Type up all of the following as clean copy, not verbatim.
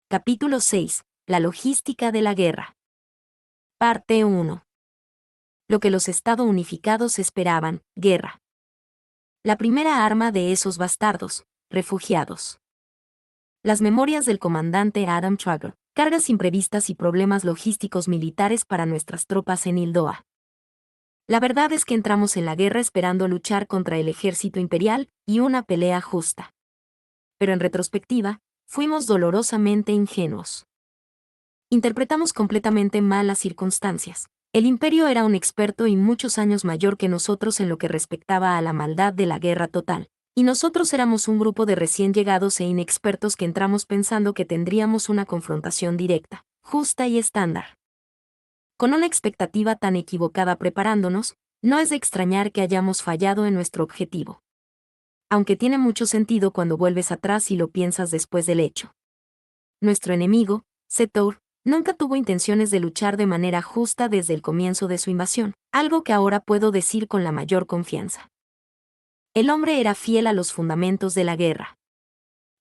Capítulo 6. La logística de la guerra. Parte 1. Lo que los Estados Unificados esperaban, guerra. La primera arma de esos bastardos, refugiados. Las memorias del comandante Adam Trager, cargas imprevistas y problemas logísticos militares para nuestras tropas en Hildoa. La verdad es que entramos en la guerra esperando luchar contra el ejército imperial y una pelea justa. Pero en retrospectiva, fuimos dolorosamente ingenuos. Interpretamos completamente mal las circunstancias. El imperio era un experto y muchos años mayor que nosotros en lo que respectaba a la maldad de la guerra total, y nosotros éramos un grupo de recién llegados e inexpertos que entramos pensando que tendríamos una confrontación directa, justa y estándar. Con una expectativa tan equivocada preparándonos, no es de extrañar que hayamos fallado en nuestro objetivo. Aunque tiene mucho sentido cuando vuelves atrás y lo piensas después del hecho. Nuestro enemigo, Setor, nunca tuvo intenciones de luchar de manera justa desde el comienzo de su invasión, algo que ahora puedo decir con la mayor confianza. El hombre era fiel a los fundamentos de la guerra.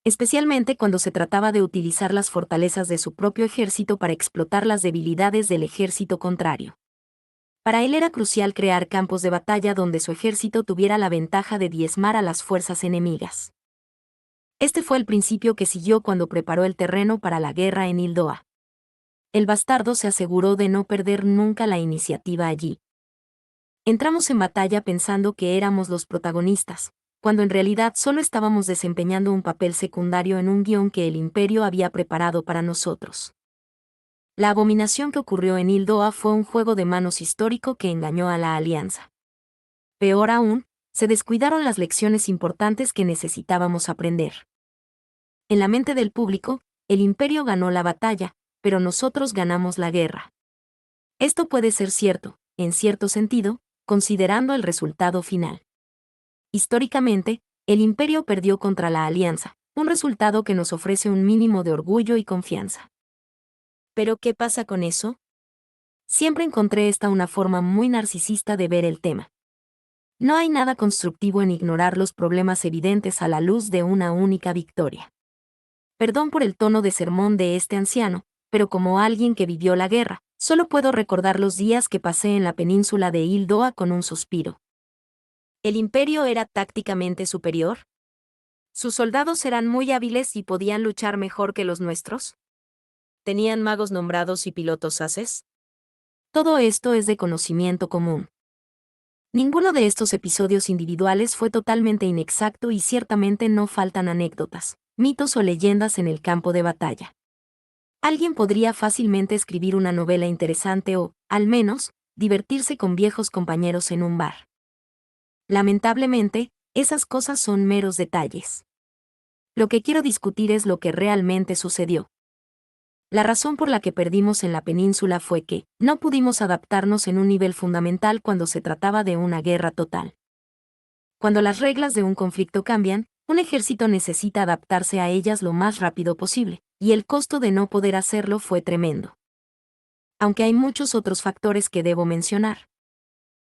Especialmente cuando se trataba de utilizar las fortalezas de su propio ejército para explotar las debilidades del ejército contrario. Para él era crucial crear campos de batalla donde su ejército tuviera la ventaja de diezmar a las fuerzas enemigas. Este fue el principio que siguió cuando preparó el terreno para la guerra en Hildoa. El bastardo se aseguró de no perder nunca la iniciativa allí. Entramos en batalla pensando que éramos los protagonistas, cuando en realidad solo estábamos desempeñando un papel secundario en un guión que el imperio había preparado para nosotros. La abominación que ocurrió en Hildoa fue un juego de manos histórico que engañó a la alianza. Peor aún, se descuidaron las lecciones importantes que necesitábamos aprender. En la mente del público, el imperio ganó la batalla, pero nosotros ganamos la guerra. Esto puede ser cierto, en cierto sentido, considerando el resultado final. Históricamente, el imperio perdió contra la alianza, un resultado que nos ofrece un mínimo de orgullo y confianza. ¿Pero qué pasa con eso? Siempre encontré esta una forma muy narcisista de ver el tema. No hay nada constructivo en ignorar los problemas evidentes a la luz de una única victoria. Perdón por el tono de sermón de este anciano, pero como alguien que vivió la guerra, solo puedo recordar los días que pasé en la península de Hildoa con un suspiro. ¿El imperio era tácticamente superior? ¿Sus soldados eran muy hábiles y podían luchar mejor que los nuestros? ¿Tenían magos nombrados y pilotos ases? Todo esto es de conocimiento común. Ninguno de estos episodios individuales fue totalmente inexacto y ciertamente no faltan anécdotas, mitos o leyendas en el campo de batalla. Alguien podría fácilmente escribir una novela interesante o, al menos, divertirse con viejos compañeros en un bar. Lamentablemente, esas cosas son meros detalles. Lo que quiero discutir es lo que realmente sucedió. La razón por la que perdimos en la península fue que no pudimos adaptarnos en un nivel fundamental cuando se trataba de una guerra total. Cuando las reglas de un conflicto cambian, un ejército necesita adaptarse a ellas lo más rápido posible, y el costo de no poder hacerlo fue tremendo. Aunque hay muchos otros factores que debo mencionar.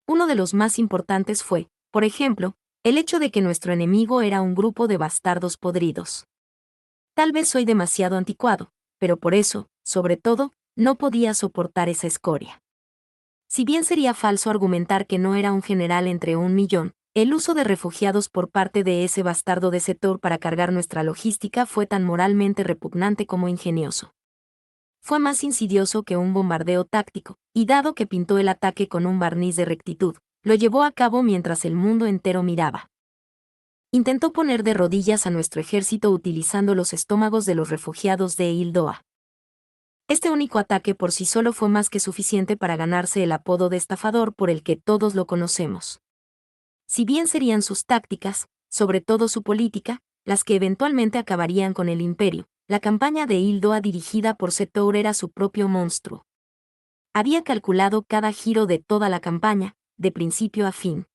Uno de los más importantes fue, por ejemplo, el hecho de que nuestro enemigo era un grupo de bastardos podridos. Tal vez soy demasiado anticuado, pero por eso, sobre todo, no podía soportar esa escoria. Si bien sería falso argumentar que no era un general entre 1.000.000, el uso de refugiados por parte de ese bastardo de Setor para cargar nuestra logística fue tan moralmente repugnante como ingenioso. Fue más insidioso que un bombardeo táctico, y dado que pintó el ataque con un barniz de rectitud, lo llevó a cabo mientras el mundo entero miraba. Intentó poner de rodillas a nuestro ejército utilizando los estómagos de los refugiados de Hildoa. Este único ataque por sí solo fue más que suficiente para ganarse el apodo de estafador por el que todos lo conocemos. Si bien serían sus tácticas, sobre todo su política, las que eventualmente acabarían con el imperio, la campaña de Hildoa dirigida por Setor era su propio monstruo. Había calculado cada giro de toda la campaña, de principio a fin.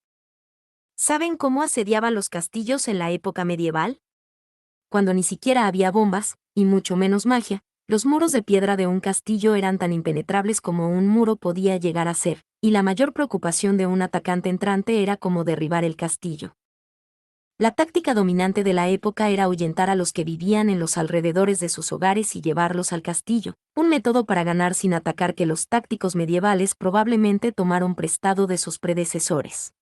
¿Saben cómo asediaban los castillos en la época medieval? Cuando ni siquiera había bombas, y mucho menos magia, los muros de piedra de un castillo eran tan impenetrables como un muro podía llegar a ser, y la mayor preocupación de un atacante entrante era cómo derribar el castillo. La táctica dominante de la época era ahuyentar a los que vivían en los alrededores de sus hogares y llevarlos al castillo, un método para ganar sin atacar que los tácticos medievales probablemente tomaron prestado de sus predecesores.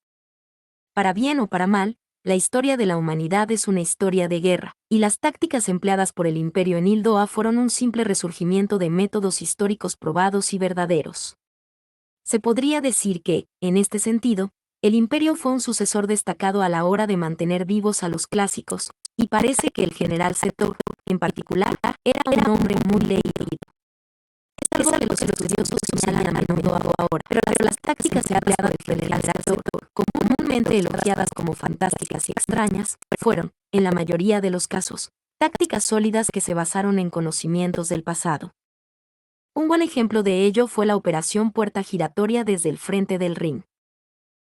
Para bien o para mal, la historia de la humanidad es una historia de guerra, y las tácticas empleadas por el imperio en Ildoa fueron un simple resurgimiento de métodos históricos probados y verdaderos. Se podría decir que, en este sentido, el imperio fue un sucesor destacado a la hora de mantener vivos a los clásicos, y parece que el general Setor, en particular, era un hombre muy leído. Es algo que los estudiosos señalan a menudo ahora, pero las tácticas empleadas por el general Setor, comúnmente elogiadas como fantásticas y extrañas, fueron, en la mayoría de los casos, tácticas sólidas que se basaron en conocimientos del pasado. Un buen ejemplo de ello fue la Operación Puerta Giratoria desde el frente del Rin.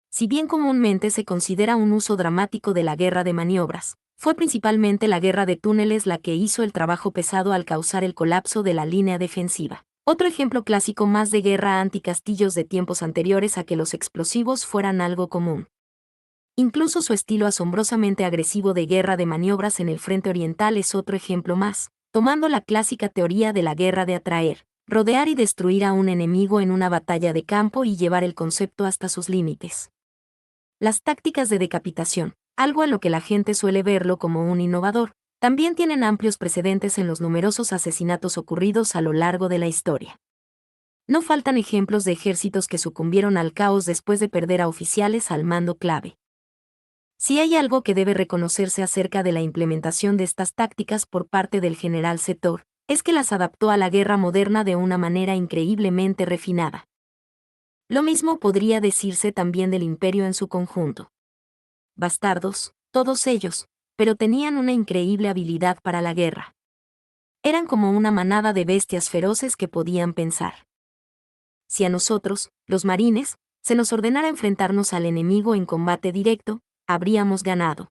Si bien comúnmente se considera un uso dramático de la guerra de maniobras, fue principalmente la guerra de túneles la que hizo el trabajo pesado al causar el colapso de la línea defensiva. Otro ejemplo clásico más de guerra anti-castillos de tiempos anteriores a que los explosivos fueran algo común. Incluso su estilo asombrosamente agresivo de guerra de maniobras en el frente oriental es otro ejemplo más, tomando la clásica teoría de la guerra de atraer, rodear y destruir a un enemigo en una batalla de campo y llevar el concepto hasta sus límites. Las tácticas de decapitación, algo en lo que la gente suele verlo como un innovador, también tienen amplios precedentes en los numerosos asesinatos ocurridos a lo largo de la historia. No faltan ejemplos de ejércitos que sucumbieron al caos después de perder a oficiales al mando clave. Si hay algo que debe reconocerse acerca de la implementación de estas tácticas por parte del general Setor, es que las adaptó a la guerra moderna de una manera increíblemente refinada. Lo mismo podría decirse también del imperio en su conjunto. Bastardos, todos ellos, pero tenían una increíble habilidad para la guerra. Eran como una manada de bestias feroces que podían pensar. Si a nosotros, los marines, se nos ordenara enfrentarnos al enemigo en combate directo, habríamos ganado.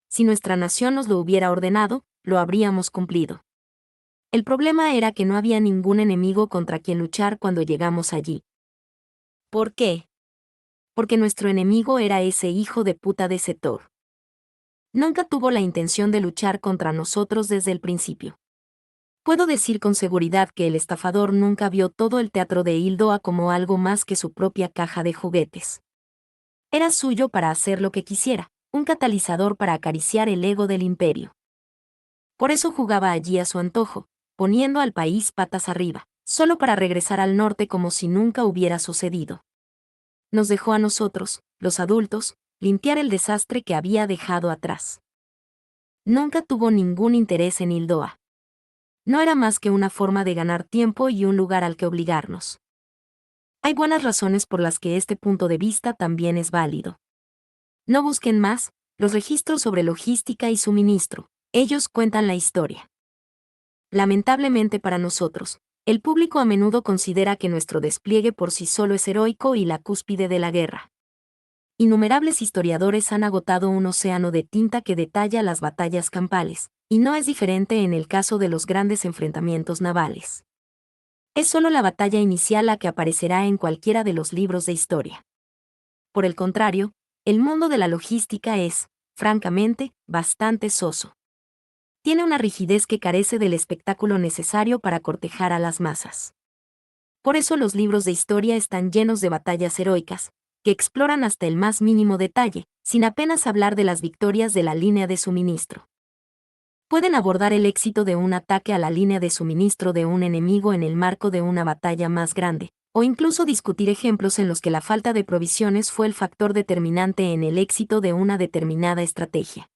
Si nuestra nación nos lo hubiera ordenado, lo habríamos cumplido. El problema era que no había ningún enemigo contra quien luchar cuando llegamos allí. ¿Por qué? Porque nuestro enemigo era ese hijo de puta de Setor. Nunca tuvo la intención de luchar contra nosotros desde el principio. Puedo decir con seguridad que el estafador nunca vio todo el teatro de Ildoa como algo más que su propia caja de juguetes. Era suyo para hacer lo que quisiera, un catalizador para acariciar el ego del imperio. Por eso jugaba allí a su antojo, poniendo al país patas arriba, solo para regresar al norte como si nunca hubiera sucedido. Nos dejó a nosotros, los adultos, limpiar el desastre que había dejado atrás. Nunca tuvo ningún interés en Ildoa. No era más que una forma de ganar tiempo y un lugar al que obligarnos. Hay buenas razones por las que este punto de vista también es válido. No busquen más, los registros sobre logística y suministro, ellos cuentan la historia. Lamentablemente para nosotros, el público a menudo considera que nuestro despliegue por sí solo es heroico y la cúspide de la guerra. Innumerables historiadores han agotado un océano de tinta que detalla las batallas campales, y no es diferente en el caso de los grandes enfrentamientos navales. Es solo la batalla inicial la que aparecerá en cualquiera de los libros de historia. Por el contrario, el mundo de la logística es, francamente, bastante soso. Tiene una rigidez que carece del espectáculo necesario para cortejar a las masas. Por eso los libros de historia están llenos de batallas heroicas, que exploran hasta el más mínimo detalle, sin apenas hablar de las victorias de la línea de suministro. Pueden abordar el éxito de un ataque a la línea de suministro de un enemigo en el marco de una batalla más grande, o incluso discutir ejemplos en los que la falta de provisiones fue el factor determinante en el éxito de una determinada estrategia.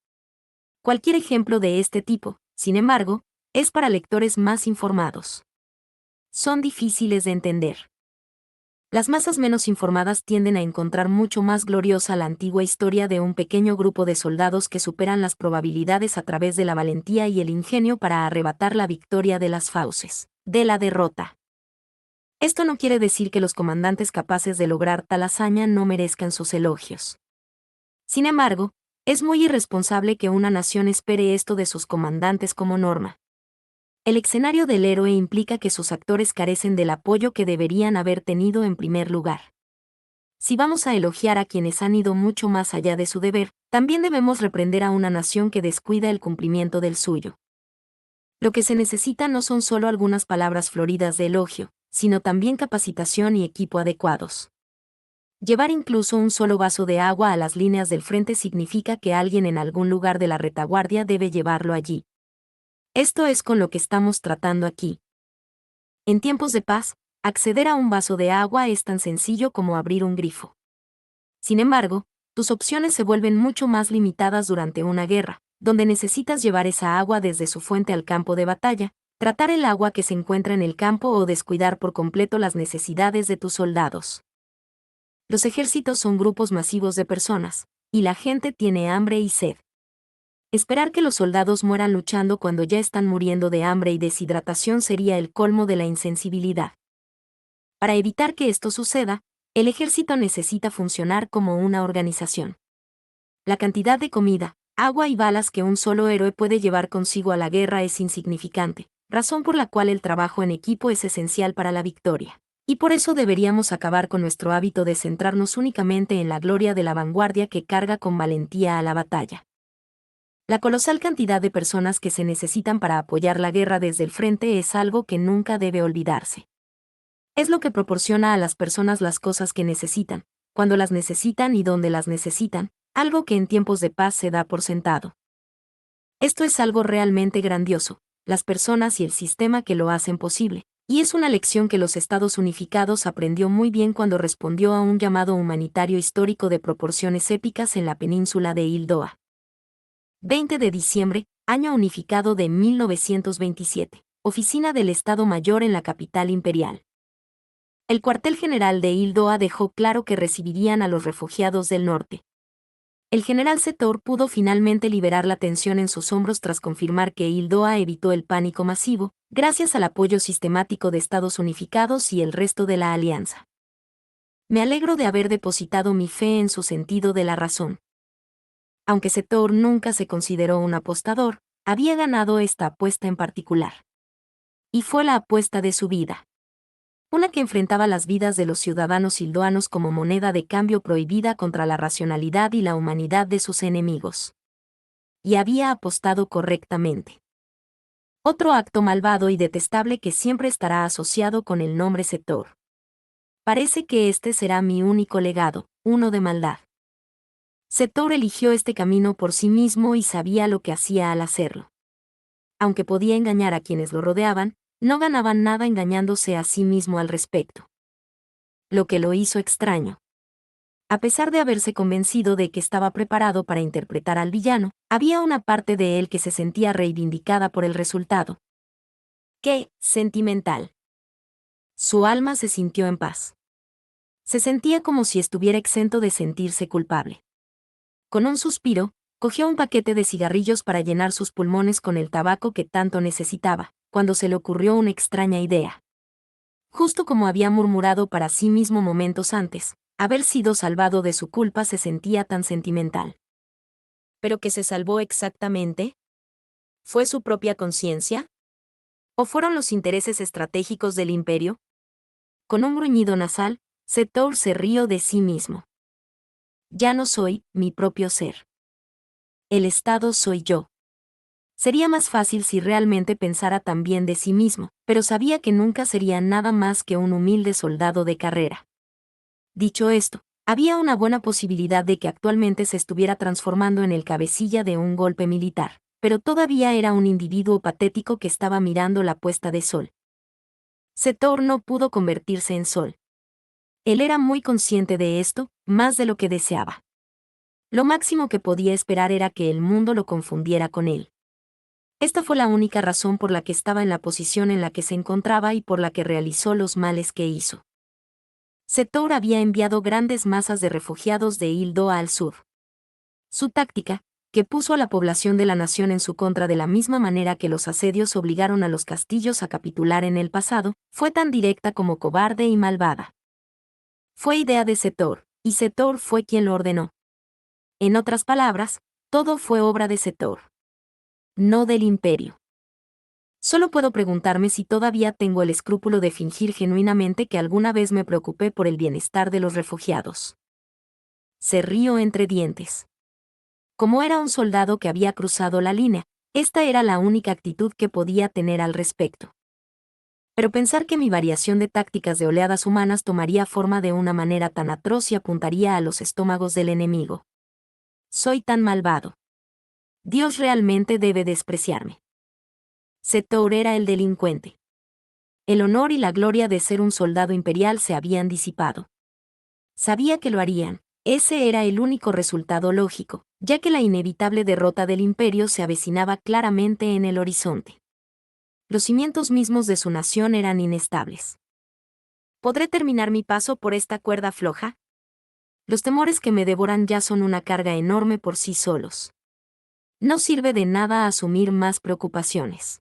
Cualquier ejemplo de este tipo, sin embargo, es para lectores más informados. Son difíciles de entender. Las masas menos informadas tienden a encontrar mucho más gloriosa la antigua historia de un pequeño grupo de soldados que superan las probabilidades a través de la valentía y el ingenio para arrebatar la victoria de las fauces, de la derrota. Esto no quiere decir que los comandantes capaces de lograr tal hazaña no merezcan sus elogios. Sin embargo, es muy irresponsable que una nación espere esto de sus comandantes como norma. El escenario del héroe implica que sus actores carecen del apoyo que deberían haber tenido en primer lugar. Si vamos a elogiar a quienes han ido mucho más allá de su deber, también debemos reprender a una nación que descuida el cumplimiento del suyo. Lo que se necesita no son solo algunas palabras floridas de elogio, sino también capacitación y equipo adecuados. Llevar incluso un solo vaso de agua a las líneas del frente significa que alguien en algún lugar de la retaguardia debe llevarlo allí. Esto es con lo que estamos tratando aquí. En tiempos de paz, acceder a un vaso de agua es tan sencillo como abrir un grifo. Sin embargo, tus opciones se vuelven mucho más limitadas durante una guerra, donde necesitas llevar esa agua desde su fuente al campo de batalla, tratar el agua que se encuentra en el campo o descuidar por completo las necesidades de tus soldados. Los ejércitos son grupos masivos de personas, y la gente tiene hambre y sed. Esperar que los soldados mueran luchando cuando ya están muriendo de hambre y deshidratación sería el colmo de la insensibilidad. Para evitar que esto suceda, el ejército necesita funcionar como una organización. La cantidad de comida, agua y balas que un solo héroe puede llevar consigo a la guerra es insignificante, razón por la cual el trabajo en equipo es esencial para la victoria. Y por eso deberíamos acabar con nuestro hábito de centrarnos únicamente en la gloria de la vanguardia que carga con valentía a la batalla. La colosal cantidad de personas que se necesitan para apoyar la guerra desde el frente es algo que nunca debe olvidarse. Es lo que proporciona a las personas las cosas que necesitan, cuando las necesitan y donde las necesitan, algo que en tiempos de paz se da por sentado. Esto es algo realmente grandioso, las personas y el sistema que lo hacen posible, y es una lección que los Estados Unificados aprendió muy bien cuando respondió a un llamado humanitario histórico de proporciones épicas en la península de Hildoa. 20 de diciembre, año unificado de 1927, oficina del Estado Mayor en la capital imperial. El cuartel general de Hildoa dejó claro que recibirían a los refugiados del norte. El general Setor pudo finalmente liberar la tensión en sus hombros tras confirmar que Hildoa evitó el pánico masivo, gracias al apoyo sistemático de Estados Unificados y el resto de la alianza. Me alegro de haber depositado mi fe en su sentido de la razón. Aunque Setor nunca se consideró un apostador, había ganado esta apuesta en particular. Y fue la apuesta de su vida. Una que enfrentaba las vidas de los ciudadanos hildoanos como moneda de cambio prohibida contra la racionalidad y la humanidad de sus enemigos. Y había apostado correctamente. Otro acto malvado y detestable que siempre estará asociado con el nombre Setor. Parece que este será mi único legado, uno de maldad. Setor eligió este camino por sí mismo y sabía lo que hacía al hacerlo. Aunque podía engañar a quienes lo rodeaban, no ganaban nada engañándose a sí mismo al respecto. Lo que lo hizo extraño. A pesar de haberse convencido de que estaba preparado para interpretar al villano, había una parte de él que se sentía reivindicada por el resultado. ¡Qué sentimental! Su alma se sintió en paz. Se sentía como si estuviera exento de sentirse culpable. Con un suspiro, cogió un paquete de cigarrillos para llenar sus pulmones con el tabaco que tanto necesitaba, cuando se le ocurrió una extraña idea. Justo como había murmurado para sí mismo momentos antes, haber sido salvado de su culpa se sentía tan sentimental. ¿Pero qué se salvó exactamente? ¿Fue su propia conciencia? ¿O fueron los intereses estratégicos del imperio? Con un gruñido nasal, Setor se rió de sí mismo. Ya no soy mi propio ser. El Estado soy yo. Sería más fácil si realmente pensara tan bien de sí mismo, pero sabía que nunca sería nada más que un humilde soldado de carrera. Dicho esto, había una buena posibilidad de que actualmente se estuviera transformando en el cabecilla de un golpe militar, pero todavía era un individuo patético que estaba mirando la puesta de sol. Setor no pudo convertirse en sol. Él era muy consciente de esto, más de lo que deseaba. Lo máximo que podía esperar era que el mundo lo confundiera con él. Esta fue la única razón por la que estaba en la posición en la que se encontraba y por la que realizó los males que hizo. Setor había enviado grandes masas de refugiados de Hildoa al sur. Su táctica, que puso a la población de la nación en su contra de la misma manera que los asedios obligaron a los castillos a capitular en el pasado, fue tan directa como cobarde y malvada. Fue idea de Setor, y Setor fue quien lo ordenó. En otras palabras, todo fue obra de Setor. No del imperio. Solo puedo preguntarme si todavía tengo el escrúpulo de fingir genuinamente que alguna vez me preocupé por el bienestar de los refugiados. Se rió entre dientes. Como era un soldado que había cruzado la línea, esta era la única actitud que podía tener al respecto. Pero pensar que mi variación de tácticas de oleadas humanas tomaría forma de una manera tan atroz y apuntaría a los estómagos del enemigo. Soy tan malvado. Dios realmente debe despreciarme. Setor era el delincuente. El honor y la gloria de ser un soldado imperial se habían disipado. Sabía que lo harían. Ese era el único resultado lógico, ya que la inevitable derrota del imperio se avecinaba claramente en el horizonte. Los cimientos mismos de su nación eran inestables. ¿Podré terminar mi paso por esta cuerda floja? Los temores que me devoran ya son una carga enorme por sí solos. No sirve de nada asumir más preocupaciones.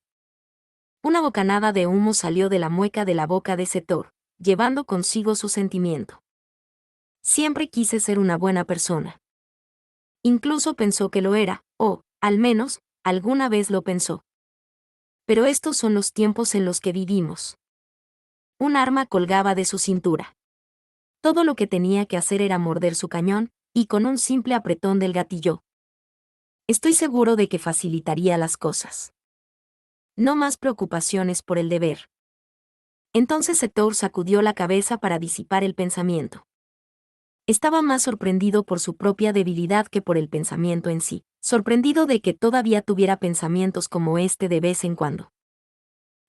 Una bocanada de humo salió de la mueca de la boca de Setor, llevando consigo su sentimiento. Siempre quise ser una buena persona. Incluso pensó que lo era, o, al menos, alguna vez lo pensó. Pero estos son los tiempos en los que vivimos. Un arma colgaba de su cintura. Todo lo que tenía que hacer era morder su cañón, y con un simple apretón del gatillo. Estoy seguro de que facilitaría las cosas. No más preocupaciones por el deber. Entonces Setor sacudió la cabeza para disipar el pensamiento. Estaba más sorprendido por su propia debilidad que por el pensamiento en sí, sorprendido de que todavía tuviera pensamientos como este de vez en cuando.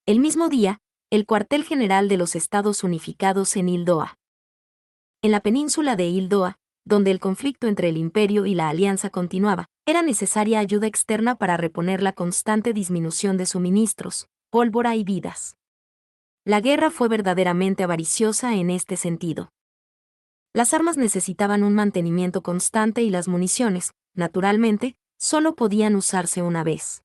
El mismo día, el cuartel general de los Estados Unificados en Hildoa. En la península de Hildoa, donde el conflicto entre el Imperio y la Alianza continuaba, era necesaria ayuda externa para reponer la constante disminución de suministros, pólvora y vidas. La guerra fue verdaderamente avariciosa en este sentido. Las armas necesitaban un mantenimiento constante y las municiones, naturalmente, solo podían usarse una vez.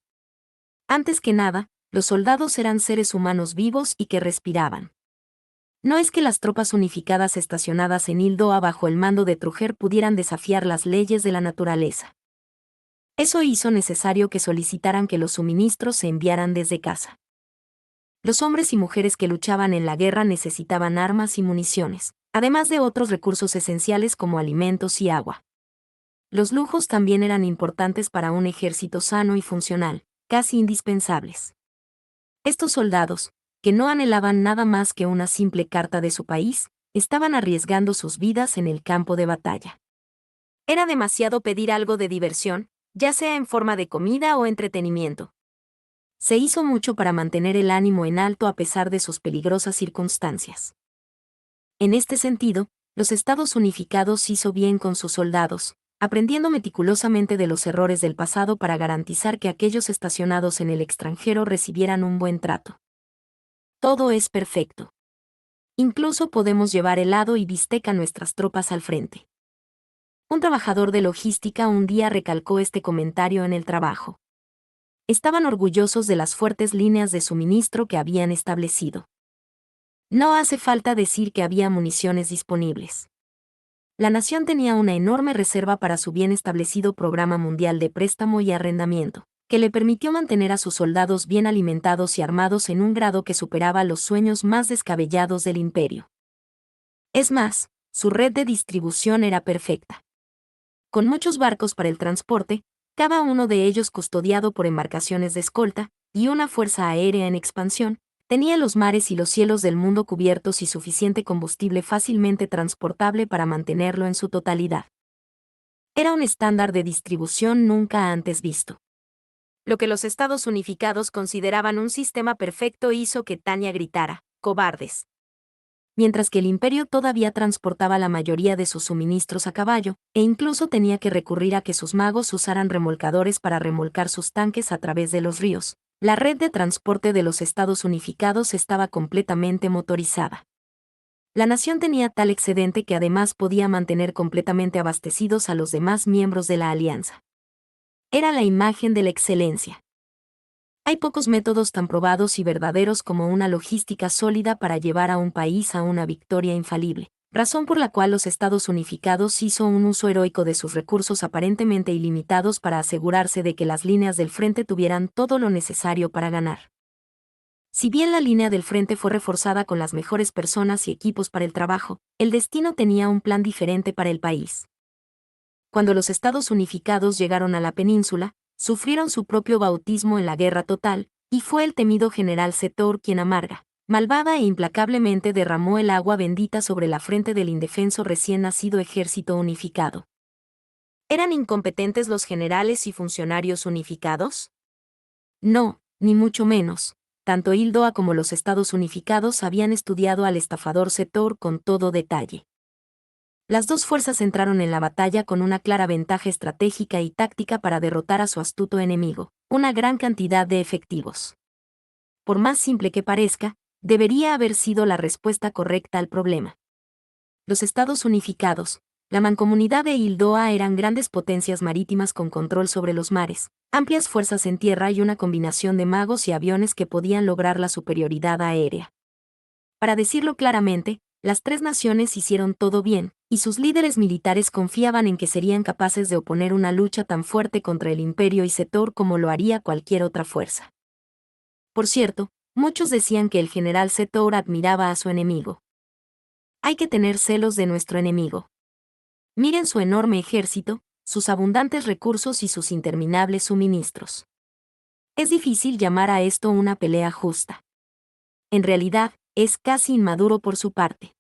Antes que nada, los soldados eran seres humanos vivos y que respiraban. No es que las tropas unificadas estacionadas en Hildoa bajo el mando de Trúger pudieran desafiar las leyes de la naturaleza. Eso hizo necesario que solicitaran que los suministros se enviaran desde casa. Los hombres y mujeres que luchaban en la guerra necesitaban armas y municiones, además de otros recursos esenciales como alimentos y agua. Los lujos también eran importantes para un ejército sano y funcional, casi indispensables. Estos soldados, que no anhelaban nada más que una simple carta de su país, estaban arriesgando sus vidas en el campo de batalla. Era demasiado pedir algo de diversión, ya sea en forma de comida o entretenimiento. Se hizo mucho para mantener el ánimo en alto a pesar de sus peligrosas circunstancias. En este sentido, los Estados Unificados hizo bien con sus soldados, aprendiendo meticulosamente de los errores del pasado para garantizar que aquellos estacionados en el extranjero recibieran un buen trato. Todo es perfecto. Incluso podemos llevar helado y bistec a nuestras tropas al frente. Un trabajador de logística un día recalcó este comentario en el trabajo. Estaban orgullosos de las fuertes líneas de suministro que habían establecido. No hace falta decir que había municiones disponibles. La nación tenía una enorme reserva para su bien establecido programa mundial de préstamo y arrendamiento, que le permitió mantener a sus soldados bien alimentados y armados en un grado que superaba los sueños más descabellados del imperio. Es más, su red de distribución era perfecta. Con muchos barcos para el transporte, cada uno de ellos custodiado por embarcaciones de escolta, y una fuerza aérea en expansión, tenía los mares y los cielos del mundo cubiertos y suficiente combustible fácilmente transportable para mantenerlo en su totalidad. Era un estándar de distribución nunca antes visto. Lo que los Estados Unificados consideraban un sistema perfecto hizo que Tanya gritara, «¡Cobardes!». Mientras que el imperio todavía transportaba la mayoría de sus suministros a caballo, e incluso tenía que recurrir a que sus magos usaran remolcadores para remolcar sus tanques a través de los ríos. La red de transporte de los Estados Unificados estaba completamente motorizada. La nación tenía tal excedente que además podía mantener completamente abastecidos a los demás miembros de la alianza. Era la imagen de la excelencia. Hay pocos métodos tan probados y verdaderos como una logística sólida para llevar a un país a una victoria infalible, razón por la cual los Estados Unificados hizo un uso heroico de sus recursos aparentemente ilimitados para asegurarse de que las líneas del frente tuvieran todo lo necesario para ganar. Si bien la línea del frente fue reforzada con las mejores personas y equipos para el trabajo, el destino tenía un plan diferente para el país. Cuando los Estados Unificados llegaron a la península, sufrieron su propio bautismo en la Guerra Total, y fue el temido general Setor quien malvada e implacablemente derramó el agua bendita sobre la frente del indefenso recién nacido ejército unificado. ¿Eran incompetentes los generales y funcionarios unificados? No, ni mucho menos. Tanto Hildoa como los Estados Unificados habían estudiado al estafador Setor con todo detalle. Las dos fuerzas entraron en la batalla con una clara ventaja estratégica y táctica para derrotar a su astuto enemigo, una gran cantidad de efectivos. Por más simple que parezca, debería haber sido la respuesta correcta al problema. Los Estados Unificados, la mancomunidad de Hildoa eran grandes potencias marítimas con control sobre los mares, amplias fuerzas en tierra y una combinación de magos y aviones que podían lograr la superioridad aérea. Para decirlo claramente, las tres naciones hicieron todo bien, y sus líderes militares confiaban en que serían capaces de oponer una lucha tan fuerte contra el Imperio y Setor como lo haría cualquier otra fuerza. Por cierto, muchos decían que el general Setor admiraba a su enemigo. Hay que tener celos de nuestro enemigo. Miren su enorme ejército, sus abundantes recursos y sus interminables suministros. Es difícil llamar a esto una pelea justa. En realidad, es casi inmaduro por su parte.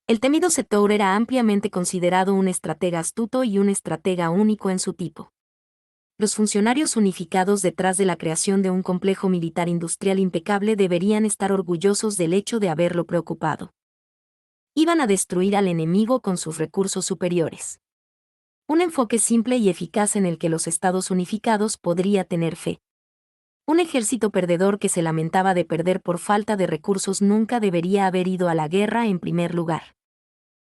El temido Setor era ampliamente considerado un estratega astuto y un estratega único en su tipo. Los funcionarios unificados detrás de la creación de un complejo militar industrial impecable deberían estar orgullosos del hecho de haberlo preocupado. Iban a destruir al enemigo con sus recursos superiores. Un enfoque simple y eficaz en el que los Estados Unificados podría tener fe. Un ejército perdedor que se lamentaba de perder por falta de recursos nunca debería haber ido a la guerra en primer lugar.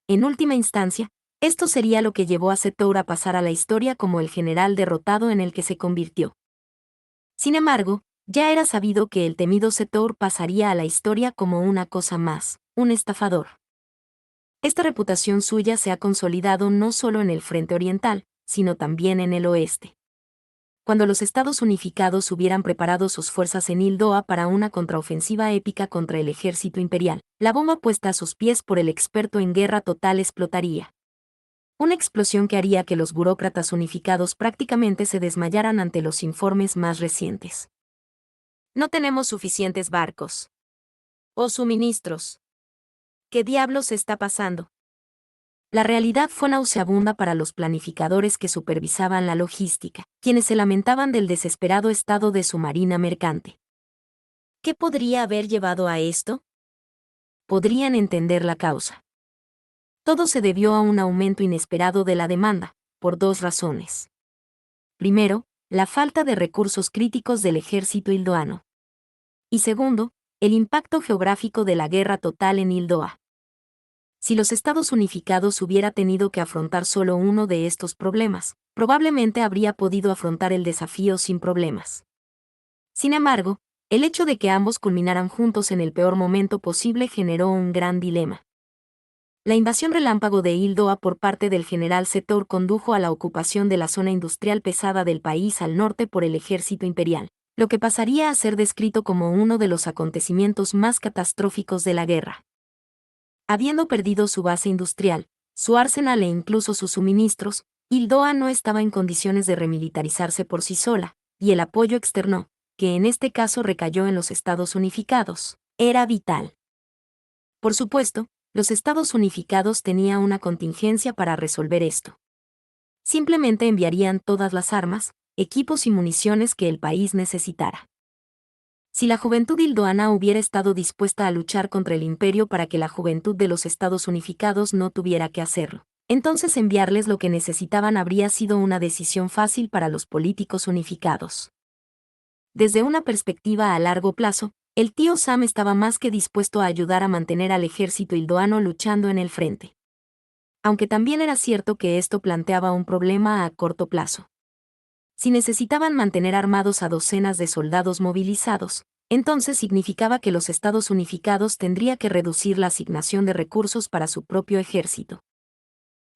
En última instancia, esto sería lo que llevó a Setor a pasar a la historia como el general derrotado en el que se convirtió. Sin embargo, ya era sabido que el temido Setor pasaría a la historia como una cosa más, un estafador. Esta reputación suya se ha consolidado no solo en el frente oriental, sino también en el oeste. Cuando los Estados Unificados hubieran preparado sus fuerzas en Hildoa para una contraofensiva épica contra el ejército imperial, la bomba puesta a sus pies por el experto en guerra total explotaría. Una explosión que haría que los burócratas unificados prácticamente se desmayaran ante los informes más recientes. No tenemos suficientes barcos. O suministros. ¿Qué diablos está pasando? La realidad fue nauseabunda para los planificadores que supervisaban la logística, quienes se lamentaban del desesperado estado de su marina mercante. ¿Qué podría haber llevado a esto? Podrían entender la causa. Todo se debió a un aumento inesperado de la demanda, por dos razones. Primero, la falta de recursos críticos del ejército hildoano. Y segundo, el impacto geográfico de la guerra total en Hildoa. Si los Estados Unificados hubiera tenido que afrontar solo uno de estos problemas, probablemente habría podido afrontar el desafío sin problemas. Sin embargo, el hecho de que ambos culminaran juntos en el peor momento posible generó un gran dilema. La invasión relámpago de Hildoa por parte del general Setor condujo a la ocupación de la zona industrial pesada del país al norte por el ejército imperial, lo que pasaría a ser descrito como uno de los acontecimientos más catastróficos de la guerra. Habiendo perdido su base industrial, su arsenal e incluso sus suministros, Hildoa no estaba en condiciones de remilitarizarse por sí sola, y el apoyo externo, que en este caso recayó en los Estados Unificados, era vital. Por supuesto, los Estados Unificados tenían una contingencia para resolver esto. Simplemente enviarían todas las armas, equipos y municiones que el país necesitara. Si la juventud hildoana hubiera estado dispuesta a luchar contra el imperio para que la juventud de los Estados Unificados no tuviera que hacerlo, entonces enviarles lo que necesitaban habría sido una decisión fácil para los políticos unificados. Desde una perspectiva a largo plazo, el tío Sam estaba más que dispuesto a ayudar a mantener al ejército hildoano luchando en el frente. Aunque también era cierto que esto planteaba un problema a corto plazo. Si necesitaban mantener armados a docenas de soldados movilizados, entonces significaba que los Estados Unificados tendría que reducir la asignación de recursos para su propio ejército.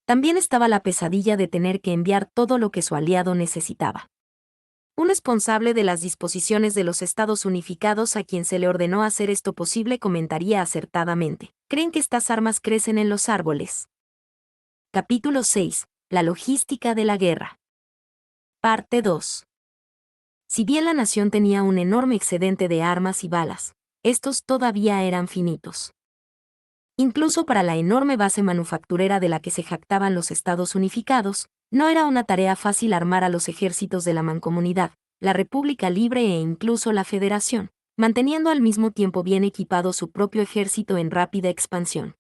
También estaba la pesadilla de tener que enviar todo lo que su aliado necesitaba. Un responsable de las disposiciones de los Estados Unificados a quien se le ordenó hacer esto posible comentaría acertadamente: ¿creen que estas armas crecen en los árboles? Capítulo 6. La logística de la guerra. Parte 2. Si bien la nación tenía un enorme excedente de armas y balas, estos todavía eran finitos. Incluso para la enorme base manufacturera de la que se jactaban los Estados Unificados, no era una tarea fácil armar a los ejércitos de la Mancomunidad, la República Libre e incluso la Federación, manteniendo al mismo tiempo bien equipado su propio ejército en rápida expansión.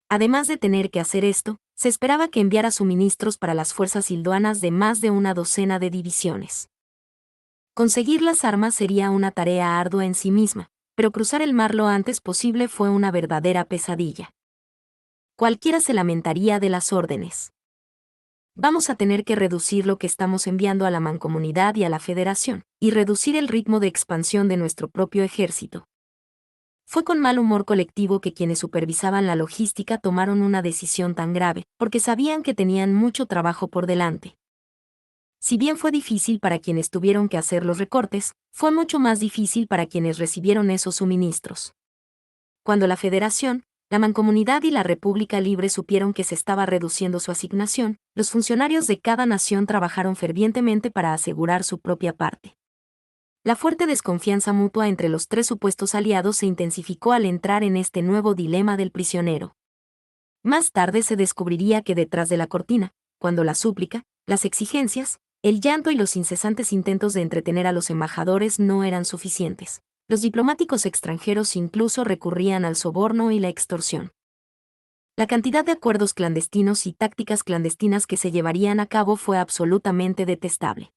Además de tener que hacer esto, se esperaba que enviara suministros para las fuerzas hildoanas de más de una docena de divisiones. Conseguir las armas sería una tarea ardua en sí misma, pero cruzar el mar lo antes posible fue una verdadera pesadilla. Cualquiera se lamentaría de las órdenes. Vamos a tener que reducir lo que estamos enviando a la Mancomunidad y a la Federación, y reducir el ritmo de expansión de nuestro propio ejército. Fue con mal humor colectivo que quienes supervisaban la logística tomaron una decisión tan grave, porque sabían que tenían mucho trabajo por delante. Si bien fue difícil para quienes tuvieron que hacer los recortes, fue mucho más difícil para quienes recibieron esos suministros. Cuando la Federación, la Mancomunidad y la República Libre supieron que se estaba reduciendo su asignación, los funcionarios de cada nación trabajaron fervientemente para asegurar su propia parte. La fuerte desconfianza mutua entre los tres supuestos aliados se intensificó al entrar en este nuevo dilema del prisionero. Más tarde se descubriría que detrás de la cortina, cuando la súplica, las exigencias, el llanto y los incesantes intentos de entretener a los embajadores no eran suficientes, los diplomáticos extranjeros incluso recurrían al soborno y la extorsión. La cantidad de acuerdos clandestinos y tácticas clandestinas que se llevarían a cabo fue absolutamente detestable.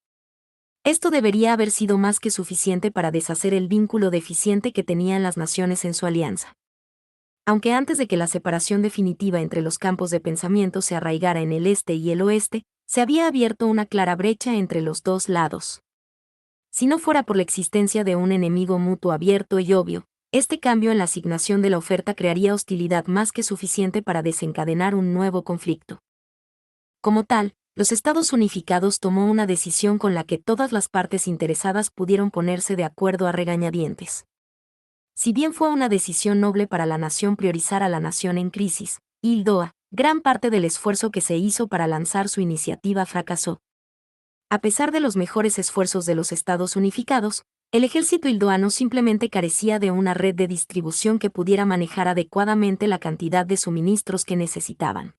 Esto debería haber sido más que suficiente para deshacer el vínculo deficiente que tenían las naciones en su alianza. Aunque antes de que la separación definitiva entre los campos de pensamiento se arraigara en el este y el oeste, se había abierto una clara brecha entre los dos lados. Si no fuera por la existencia de un enemigo mutuo abierto y obvio, este cambio en la asignación de la oferta crearía hostilidad más que suficiente para desencadenar un nuevo conflicto. Como tal, los Estados Unificados tomó una decisión con la que todas las partes interesadas pudieron ponerse de acuerdo a regañadientes. Si bien fue una decisión noble para la nación priorizar a la nación en crisis, Hildoa, gran parte del esfuerzo que se hizo para lanzar su iniciativa fracasó. A pesar de los mejores esfuerzos de los Estados Unificados, el ejército hildoano simplemente carecía de una red de distribución que pudiera manejar adecuadamente la cantidad de suministros que necesitaban.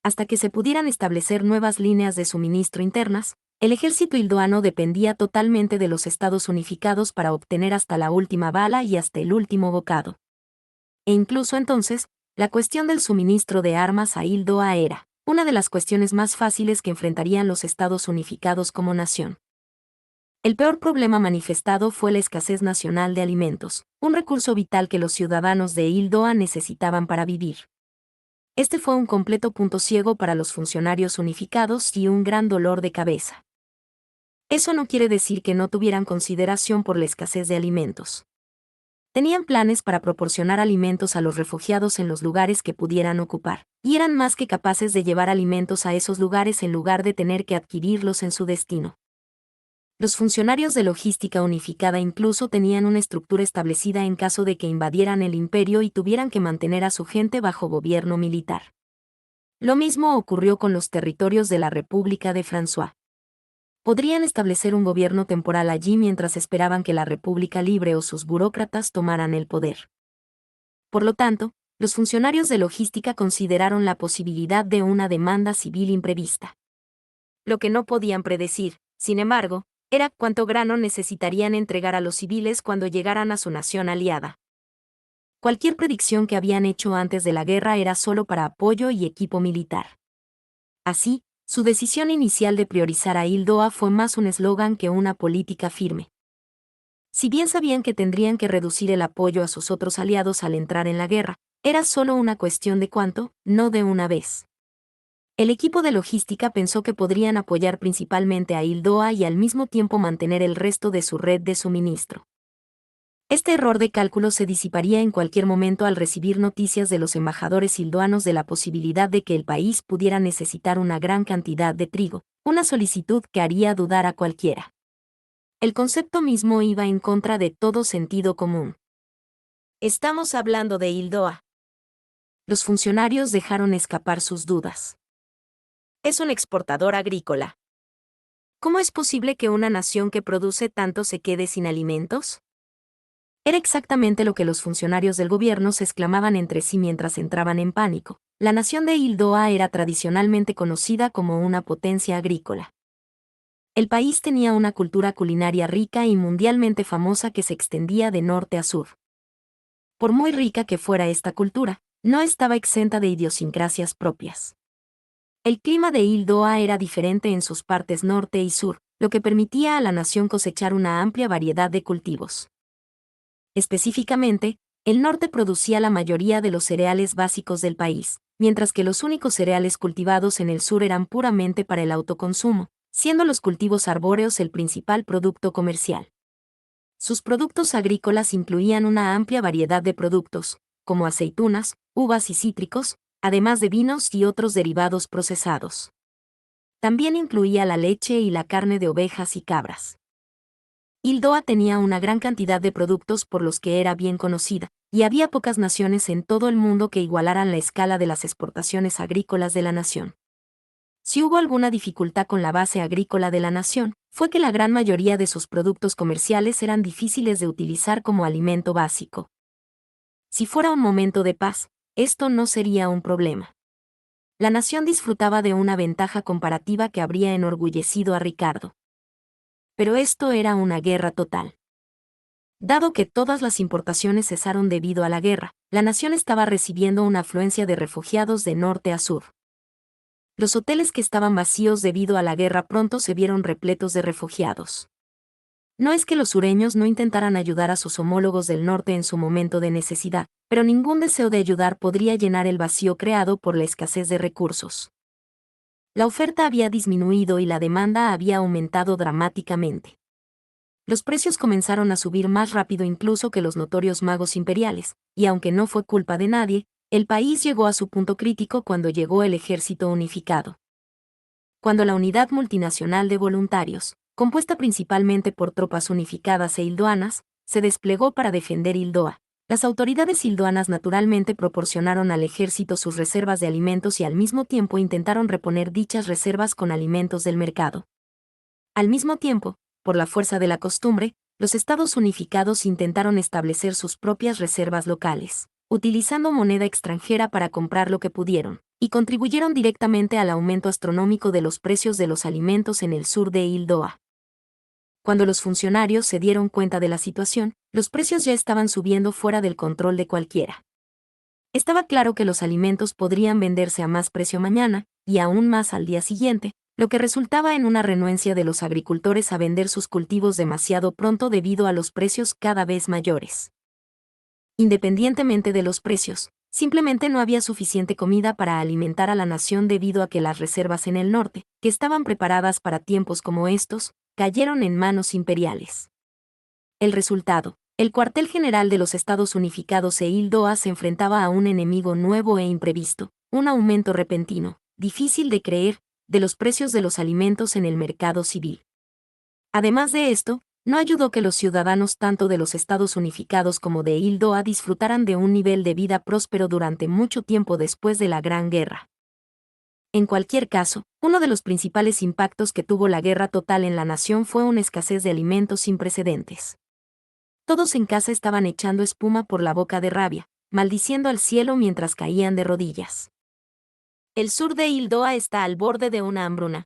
Hasta que se pudieran establecer nuevas líneas de suministro internas, el ejército hildoano dependía totalmente de los Estados Unificados para obtener hasta la última bala y hasta el último bocado. E incluso entonces, la cuestión del suministro de armas a Hildoa era una de las cuestiones más fáciles que enfrentarían los Estados Unificados como nación. El peor problema manifestado fue la escasez nacional de alimentos, un recurso vital que los ciudadanos de Hildoa necesitaban para vivir. Este fue un completo punto ciego para los funcionarios unificados y un gran dolor de cabeza. Eso no quiere decir que no tuvieran consideración por la escasez de alimentos. Tenían planes para proporcionar alimentos a los refugiados en los lugares que pudieran ocupar, y eran más que capaces de llevar alimentos a esos lugares en lugar de tener que adquirirlos en su destino. Los funcionarios de logística unificada incluso tenían una estructura establecida en caso de que invadieran el imperio y tuvieran que mantener a su gente bajo gobierno militar. Lo mismo ocurrió con los territorios de la República de François. Podrían establecer un gobierno temporal allí mientras esperaban que la República Libre o sus burócratas tomaran el poder. Por lo tanto, los funcionarios de logística consideraron la posibilidad de una demanda civil imprevista. Lo que no podían predecir, sin embargo, era cuánto grano necesitarían entregar a los civiles cuando llegaran a su nación aliada. Cualquier predicción que habían hecho antes de la guerra era solo para apoyo y equipo militar. Así, su decisión inicial de priorizar a Hildoa fue más un eslogan que una política firme. Si bien sabían que tendrían que reducir el apoyo a sus otros aliados al entrar en la guerra, era solo una cuestión de cuánto, no de una vez. El equipo de logística pensó que podrían apoyar principalmente a Hildoa y al mismo tiempo mantener el resto de su red de suministro. Este error de cálculo se disiparía en cualquier momento al recibir noticias de los embajadores hildoanos de la posibilidad de que el país pudiera necesitar una gran cantidad de trigo, una solicitud que haría dudar a cualquiera. El concepto mismo iba en contra de todo sentido común. Estamos hablando de Hildoa. Los funcionarios dejaron escapar sus dudas. Es un exportador agrícola. ¿Cómo es posible que una nación que produce tanto se quede sin alimentos? Era exactamente lo que los funcionarios del gobierno se exclamaban entre sí mientras entraban en pánico. La nación de Hildoa era tradicionalmente conocida como una potencia agrícola. El país tenía una cultura culinaria rica y mundialmente famosa que se extendía de norte a sur. Por muy rica que fuera esta cultura, no estaba exenta de idiosincrasias propias. El clima de Hildoa era diferente en sus partes norte y sur, lo que permitía a la nación cosechar una amplia variedad de cultivos. Específicamente, el norte producía la mayoría de los cereales básicos del país, mientras que los únicos cereales cultivados en el sur eran puramente para el autoconsumo, siendo los cultivos arbóreos el principal producto comercial. Sus productos agrícolas incluían una amplia variedad de productos, como aceitunas, uvas y cítricos, además de vinos y otros derivados procesados. También incluía la leche y la carne de ovejas y cabras. Hildoa tenía una gran cantidad de productos por los que era bien conocida, y había pocas naciones en todo el mundo que igualaran la escala de las exportaciones agrícolas de la nación. Si hubo alguna dificultad con la base agrícola de la nación, fue que la gran mayoría de sus productos comerciales eran difíciles de utilizar como alimento básico. Si fuera un momento de paz, esto no sería un problema. La nación disfrutaba de una ventaja comparativa que habría enorgullecido a Ricardo. Pero esto era una guerra total. Dado que todas las importaciones cesaron debido a la guerra, la nación estaba recibiendo una afluencia de refugiados de norte a sur. Los hoteles que estaban vacíos debido a la guerra pronto se vieron repletos de refugiados. No es que los sureños no intentaran ayudar a sus homólogos del norte en su momento de necesidad, pero ningún deseo de ayudar podría llenar el vacío creado por la escasez de recursos. La oferta había disminuido y la demanda había aumentado dramáticamente. Los precios comenzaron a subir más rápido incluso que los notorios magos imperiales, y aunque no fue culpa de nadie, el país llegó a su punto crítico cuando llegó el ejército unificado. Cuando la unidad multinacional de voluntarios, compuesta principalmente por tropas unificadas e hildoanas, se desplegó para defender Hildoa, las autoridades hildoanas naturalmente proporcionaron al ejército sus reservas de alimentos y al mismo tiempo intentaron reponer dichas reservas con alimentos del mercado. Al mismo tiempo, por la fuerza de la costumbre, los estados unificados intentaron establecer sus propias reservas locales, utilizando moneda extranjera para comprar lo que pudieron, y contribuyeron directamente al aumento astronómico de los precios de los alimentos en el sur de Hildoa. Cuando los funcionarios se dieron cuenta de la situación, los precios ya estaban subiendo fuera del control de cualquiera. Estaba claro que los alimentos podrían venderse a más precio mañana, y aún más al día siguiente, lo que resultaba en una renuencia de los agricultores a vender sus cultivos demasiado pronto debido a los precios cada vez mayores. Independientemente de los precios, simplemente no había suficiente comida para alimentar a la nación debido a que las reservas en el norte, que estaban preparadas para tiempos como estos, cayeron en manos imperiales. El resultado: el cuartel general de los Estados Unificados e Hildoa se enfrentaba a un enemigo nuevo e imprevisto, un aumento repentino, difícil de creer, de los precios de los alimentos en el mercado civil. Además de esto, no ayudó que los ciudadanos tanto de los Estados Unificados como de Hildoa disfrutaran de un nivel de vida próspero durante mucho tiempo después de la Gran Guerra. En cualquier caso, uno de los principales impactos que tuvo la guerra total en la nación fue una escasez de alimentos sin precedentes. Todos en casa estaban echando espuma por la boca de rabia, maldiciendo al cielo mientras caían de rodillas. El sur de Hildoa está al borde de una hambruna.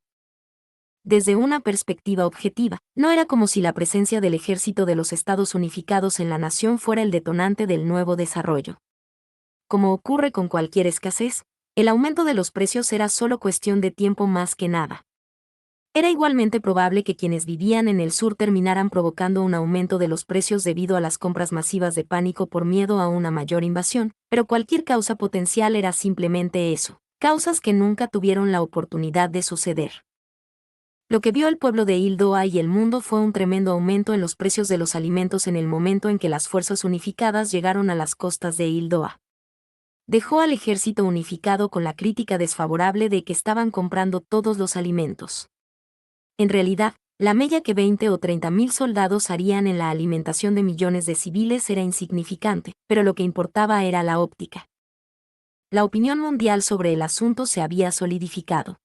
Desde una perspectiva objetiva, no era como si la presencia del ejército de los Estados Unificados en la nación fuera el detonante del nuevo desarrollo. Como ocurre con cualquier escasez, el aumento de los precios era solo cuestión de tiempo más que nada. Era igualmente probable que quienes vivían en el sur terminaran provocando un aumento de los precios debido a las compras masivas de pánico por miedo a una mayor invasión, pero cualquier causa potencial era simplemente eso, causas que nunca tuvieron la oportunidad de suceder. Lo que vio el pueblo de Hildoa y el mundo fue un tremendo aumento en los precios de los alimentos en el momento en que las fuerzas unificadas llegaron a las costas de Hildoa. Dejó al ejército unificado con la crítica desfavorable de que estaban comprando todos los alimentos. En realidad, La mella que 20 o 30.000 soldados harían en la alimentación de millones de civiles era insignificante, pero lo que importaba era la óptica. La opinión mundial sobre el asunto se había solidificado.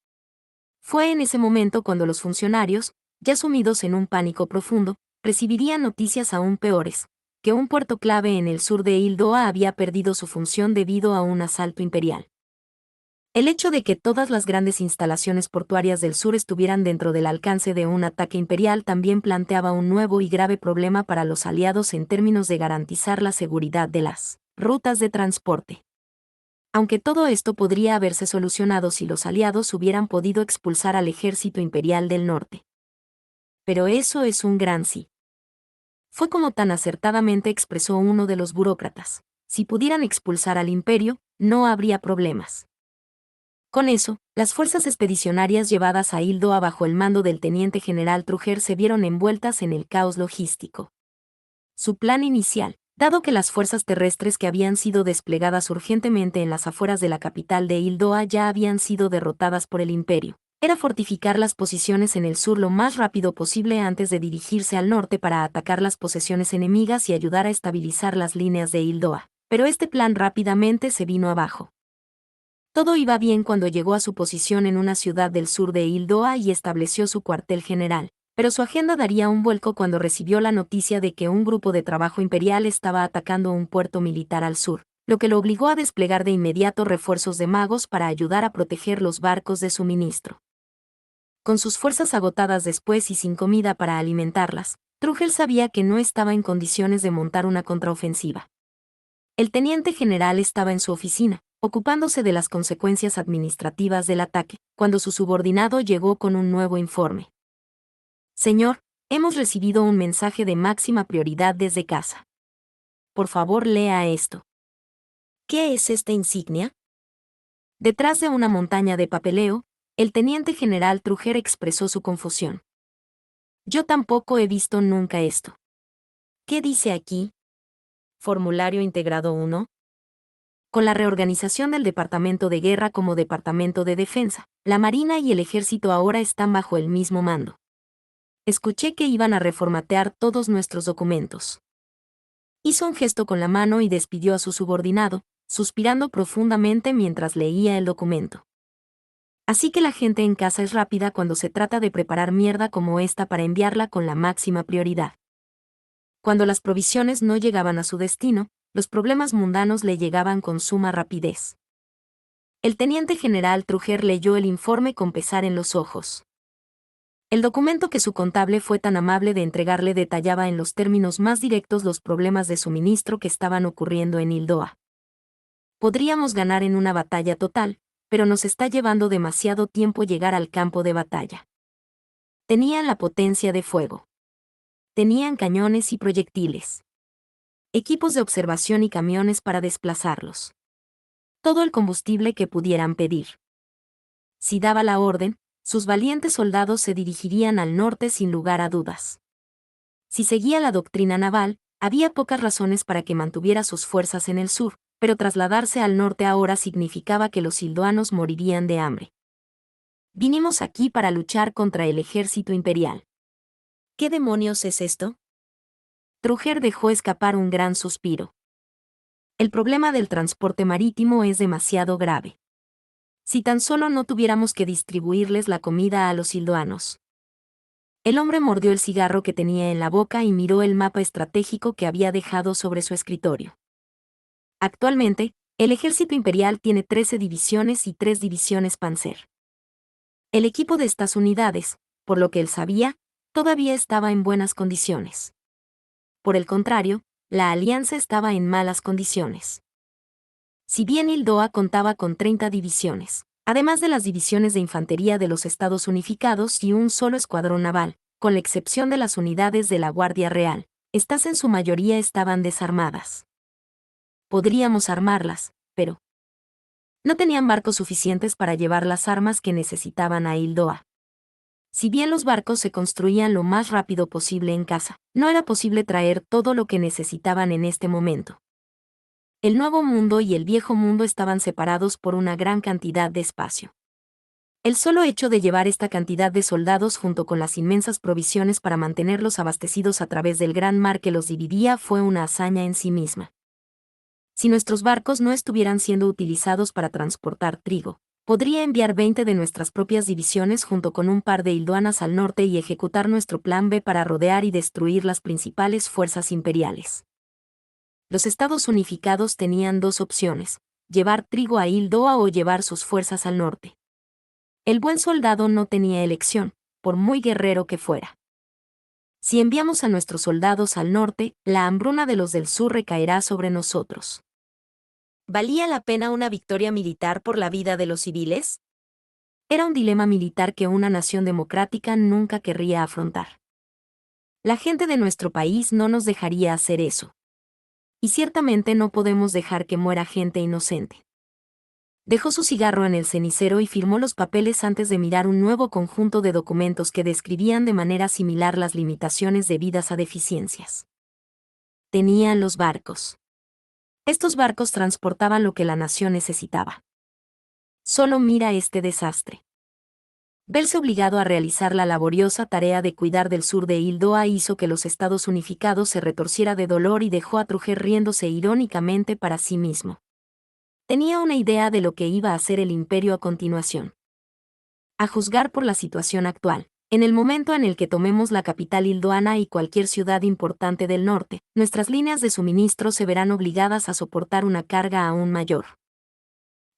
Fue en ese momento cuando los funcionarios, ya sumidos en un pánico profundo, recibirían noticias aún peores, que un puerto clave en el sur de Hildoa había perdido su función debido a un asalto imperial. El hecho de que todas las grandes instalaciones portuarias del sur estuvieran dentro del alcance de un ataque imperial también planteaba un nuevo y grave problema para los aliados en términos de garantizar la seguridad de las rutas de transporte. Aunque todo esto podría haberse solucionado si los aliados hubieran podido expulsar al ejército imperial del norte. Pero eso es un gran sí. Fue como tan acertadamente expresó uno de los burócratas: si pudieran expulsar al imperio, no habría problemas. Con eso, las fuerzas expedicionarias llevadas a Hildoa bajo el mando del teniente general Trüger se vieron envueltas en el caos logístico. Su plan inicial, dado que las fuerzas terrestres que habían sido desplegadas urgentemente en las afueras de la capital de Hildoa ya habían sido derrotadas por el imperio, era fortificar las posiciones en el sur lo más rápido posible antes de dirigirse al norte para atacar las posesiones enemigas y ayudar a estabilizar las líneas de Hildoa. Pero este plan rápidamente se vino abajo. Todo iba bien cuando llegó a su posición en una ciudad del sur de Hildoa y estableció su cuartel general, pero su agenda daría un vuelco cuando recibió la noticia de que un grupo de trabajo imperial estaba atacando un puerto militar al sur, lo que lo obligó a desplegar de inmediato refuerzos de magos para ayudar a proteger los barcos de suministro. Con sus fuerzas agotadas después y sin comida para alimentarlas, Trüger sabía que no estaba en condiciones de montar una contraofensiva. El teniente general estaba en su oficina, ocupándose de las consecuencias administrativas del ataque, cuando su subordinado llegó con un nuevo informe. Señor, hemos recibido un mensaje de máxima prioridad desde casa. Por favor, lea esto. ¿Qué es esta insignia? Detrás de una montaña de papeleo, el teniente general Trüger expresó su confusión. Yo tampoco he visto nunca esto. ¿Qué dice aquí? Formulario integrado 1. Con la reorganización del Departamento de Guerra como Departamento de Defensa, la Marina y el Ejército ahora están bajo el mismo mando. Escuché que iban a reformatear todos nuestros documentos. Hizo un gesto con la mano y despidió a su subordinado, suspirando profundamente mientras leía el documento. Así que la gente en casa es rápida cuando se trata de preparar mierda como esta para enviarla con la máxima prioridad. Cuando las provisiones no llegaban a su destino, los problemas mundanos le llegaban con suma rapidez. El teniente general Trüger leyó el informe con pesar en los ojos. El documento que su contable fue tan amable de entregarle detallaba en los términos más directos los problemas de suministro que estaban ocurriendo en Hildoa. Podríamos ganar en una batalla total, pero nos está llevando demasiado tiempo llegar al campo de batalla. Tenían la potencia de fuego. Tenían cañones y proyectiles. Equipos de observación y camiones para desplazarlos. Todo el combustible que pudieran pedir. Si daba la orden, sus valientes soldados se dirigirían al norte sin lugar a dudas. Si seguía la doctrina naval, había pocas razones para que mantuviera sus fuerzas en el sur, pero trasladarse al norte ahora significaba que los hildoanos morirían de hambre. Vinimos aquí para luchar contra el ejército imperial. ¿Qué demonios es esto? Trüger dejó escapar un gran suspiro. El problema del transporte marítimo es demasiado grave. Si tan solo no tuviéramos que distribuirles la comida a los hildoanos. El hombre mordió el cigarro que tenía en la boca y miró el mapa estratégico que había dejado sobre su escritorio. Actualmente, el ejército imperial tiene 13 divisiones y 3 divisiones Panzer. El equipo de estas unidades, por lo que él sabía, todavía estaba en buenas condiciones. Por el contrario, la alianza estaba en malas condiciones. Si bien Hildoa contaba con 30 divisiones, además de las divisiones de infantería de los Estados Unificados y un solo escuadrón naval, con la excepción de las unidades de la Guardia Real, estas en su mayoría estaban desarmadas. Podríamos armarlas, pero no tenían barcos suficientes para llevar las armas que necesitaban a Hildoa. Si bien los barcos se construían lo más rápido posible en casa, no era posible traer todo lo que necesitaban en este momento. El nuevo mundo y el viejo mundo estaban separados por una gran cantidad de espacio. El solo hecho de llevar esta cantidad de soldados junto con las inmensas provisiones para mantenerlos abastecidos a través del gran mar que los dividía fue una hazaña en sí misma. Si nuestros barcos no estuvieran siendo utilizados para transportar trigo, podría enviar 20 de nuestras propias divisiones junto con un par de hilduanas al norte y ejecutar nuestro plan B para rodear y destruir las principales fuerzas imperiales. Los estados unificados tenían dos opciones: llevar trigo a Hildoa o llevar sus fuerzas al norte. El buen soldado no tenía elección, por muy guerrero que fuera. Si enviamos a nuestros soldados al norte, la hambruna de los del sur recaerá sobre nosotros. ¿Valía la pena una victoria militar por la vida de los civiles? Era un dilema militar que una nación democrática nunca querría afrontar. La gente de nuestro país no nos dejaría hacer eso. Y ciertamente no podemos dejar que muera gente inocente. Dejó su cigarro en el cenicero y firmó los papeles antes de mirar un nuevo conjunto de documentos que describían de manera similar las limitaciones debidas a deficiencias. Tenían los barcos. Estos barcos transportaban lo que la nación necesitaba. Solo mira este desastre. Verse obligado a realizar la laboriosa tarea de cuidar del sur de Hildoa hizo que los Estados Unificados se retorciera de dolor y dejó a Truje riéndose irónicamente para sí mismo. Tenía una idea de lo que iba a hacer el imperio a continuación. A juzgar por la situación actual, en el momento en el que tomemos la capital hildoana y cualquier ciudad importante del norte, nuestras líneas de suministro se verán obligadas a soportar una carga aún mayor.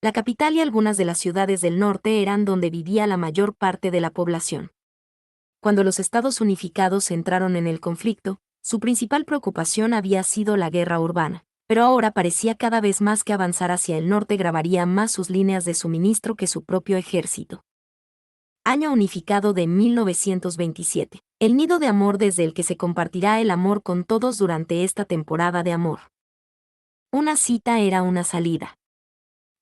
La capital y algunas de las ciudades del norte eran donde vivía la mayor parte de la población. Cuando los Estados Unificados entraron en el conflicto, su principal preocupación había sido la guerra urbana, pero ahora parecía cada vez más que avanzar hacia el norte grabaría más sus líneas de suministro que su propio ejército. Año unificado de 1927. El nido de amor desde el que se compartirá el amor con todos durante esta temporada de amor. Una cita era una salida.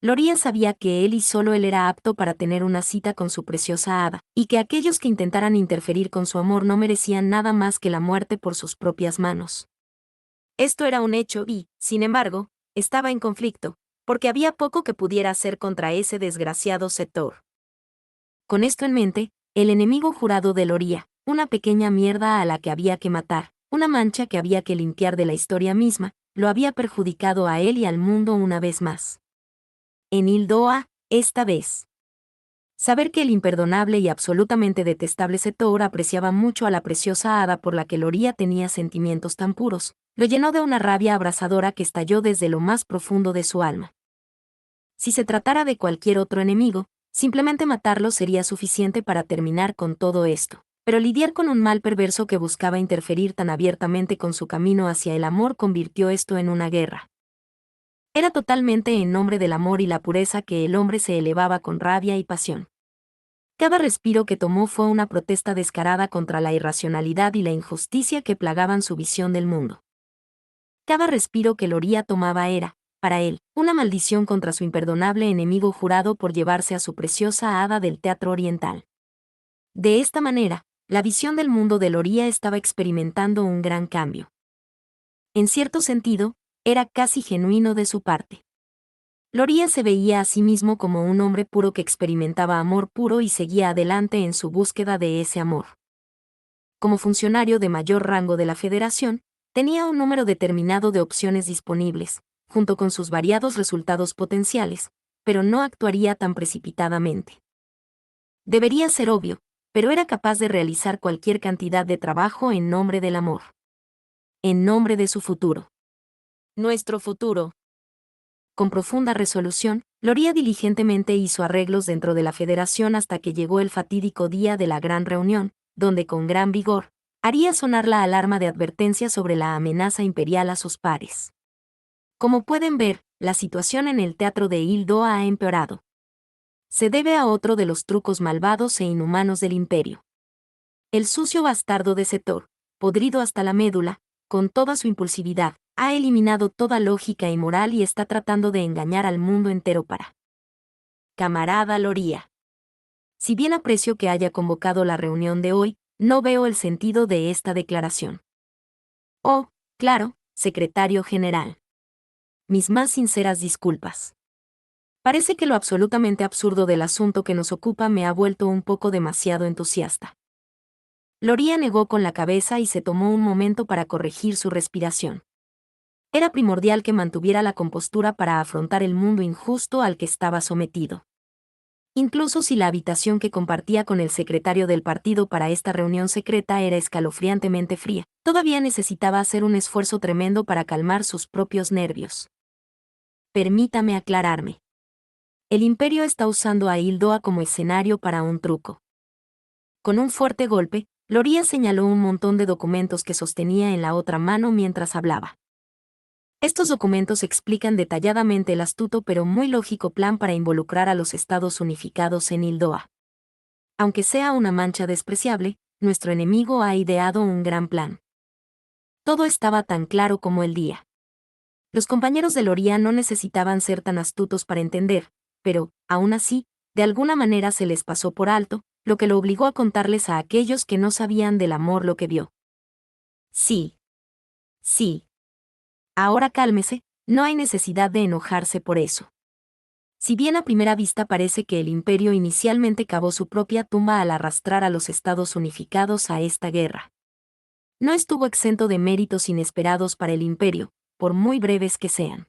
Loría sabía que él y solo él era apto para tener una cita con su preciosa hada, y que aquellos que intentaran interferir con su amor no merecían nada más que la muerte por sus propias manos. Esto era un hecho y, sin embargo, estaba en conflicto, porque había poco que pudiera hacer contra ese desgraciado sector. Con esto en mente, el enemigo jurado de Loría, una pequeña mierda a la que había que matar, una mancha que había que limpiar de la historia misma, lo había perjudicado a él y al mundo una vez más. En Hildoa, esta vez. Saber que el imperdonable y absolutamente detestable Setor apreciaba mucho a la preciosa hada por la que Loría tenía sentimientos tan puros, lo llenó de una rabia abrasadora que estalló desde lo más profundo de su alma. Si se tratara de cualquier otro enemigo, simplemente matarlo sería suficiente para terminar con todo esto. Pero lidiar con un mal perverso que buscaba interferir tan abiertamente con su camino hacia el amor convirtió esto en una guerra. Era totalmente en nombre del amor y la pureza que el hombre se elevaba con rabia y pasión. Cada respiro que tomó fue una protesta descarada contra la irracionalidad y la injusticia que plagaban su visión del mundo. Cada respiro que Loría tomaba era, para él, una maldición contra su imperdonable enemigo jurado por llevarse a su preciosa hada del teatro oriental. De esta manera, la visión del mundo de Loría estaba experimentando un gran cambio. En cierto sentido, era casi genuino de su parte. Loría se veía a sí mismo como un hombre puro que experimentaba amor puro y seguía adelante en su búsqueda de ese amor. Como funcionario de mayor rango de la Federación, tenía un número determinado de opciones disponibles, junto con sus variados resultados potenciales, pero no actuaría tan precipitadamente. Debería ser obvio, pero era capaz de realizar cualquier cantidad de trabajo en nombre del amor. En nombre de su futuro. Nuestro futuro. Con profunda resolución, Loría diligentemente hizo arreglos dentro de la Federación hasta que llegó el fatídico día de la gran reunión, donde con gran vigor, haría sonar la alarma de advertencia sobre la amenaza imperial a sus pares. Como pueden ver, la situación en el teatro de Hildoa ha empeorado. Se debe a otro de los trucos malvados e inhumanos del imperio. El sucio bastardo de Setor, podrido hasta la médula, con toda su impulsividad, ha eliminado toda lógica y moral y está tratando de engañar al mundo entero para. Camarada Loría. Si bien aprecio que haya convocado la reunión de hoy, no veo el sentido de esta declaración. Oh, claro, secretario general. Mis más sinceras disculpas. Parece que lo absolutamente absurdo del asunto que nos ocupa me ha vuelto un poco demasiado entusiasta. Loría negó con la cabeza y se tomó un momento para corregir su respiración. Era primordial que mantuviera la compostura para afrontar el mundo injusto al que estaba sometido. Incluso si la habitación que compartía con el secretario del partido para esta reunión secreta era escalofriantemente fría, todavía necesitaba hacer un esfuerzo tremendo para calmar sus propios nervios. Permítame aclararme. El Imperio está usando a Hildoa como escenario para un truco. Con un fuerte golpe, Loría señaló un montón de documentos que sostenía en la otra mano mientras hablaba. Estos documentos explican detalladamente el astuto pero muy lógico plan para involucrar a los Estados Unificados en Hildoa. Aunque sea una mancha despreciable, nuestro enemigo ha ideado un gran plan. Todo estaba tan claro como el día. Los compañeros de Loría no necesitaban ser tan astutos para entender, pero, aún así, de alguna manera se les pasó por alto, lo que lo obligó a contarles a aquellos que no sabían del amor lo que vio. Sí. Sí. Ahora cálmese, no hay necesidad de enojarse por eso. Si bien a primera vista parece que el Imperio inicialmente cavó su propia tumba al arrastrar a los Estados Unificados a esta guerra. No estuvo exento de méritos inesperados para el Imperio, por muy breves que sean.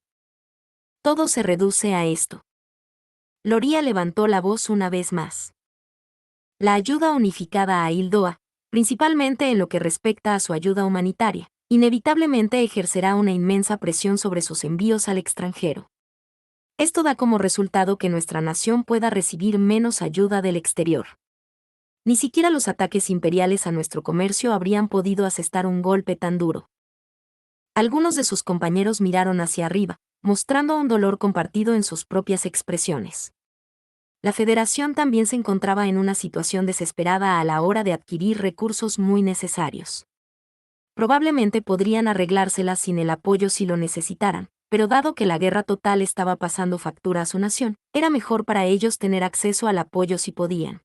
Todo se reduce a esto. Loría levantó la voz una vez más. La ayuda unificada a Hildoa, principalmente en lo que respecta a su ayuda humanitaria, inevitablemente ejercerá una inmensa presión sobre sus envíos al extranjero. Esto da como resultado que nuestra nación pueda recibir menos ayuda del exterior. Ni siquiera los ataques imperiales a nuestro comercio habrían podido asestar un golpe tan duro. Algunos de sus compañeros miraron hacia arriba, mostrando un dolor compartido en sus propias expresiones. La Federación también se encontraba en una situación desesperada a la hora de adquirir recursos muy necesarios. Probablemente podrían arreglárselas sin el apoyo si lo necesitaran, pero dado que la guerra total estaba pasando factura a su nación, era mejor para ellos tener acceso al apoyo si podían.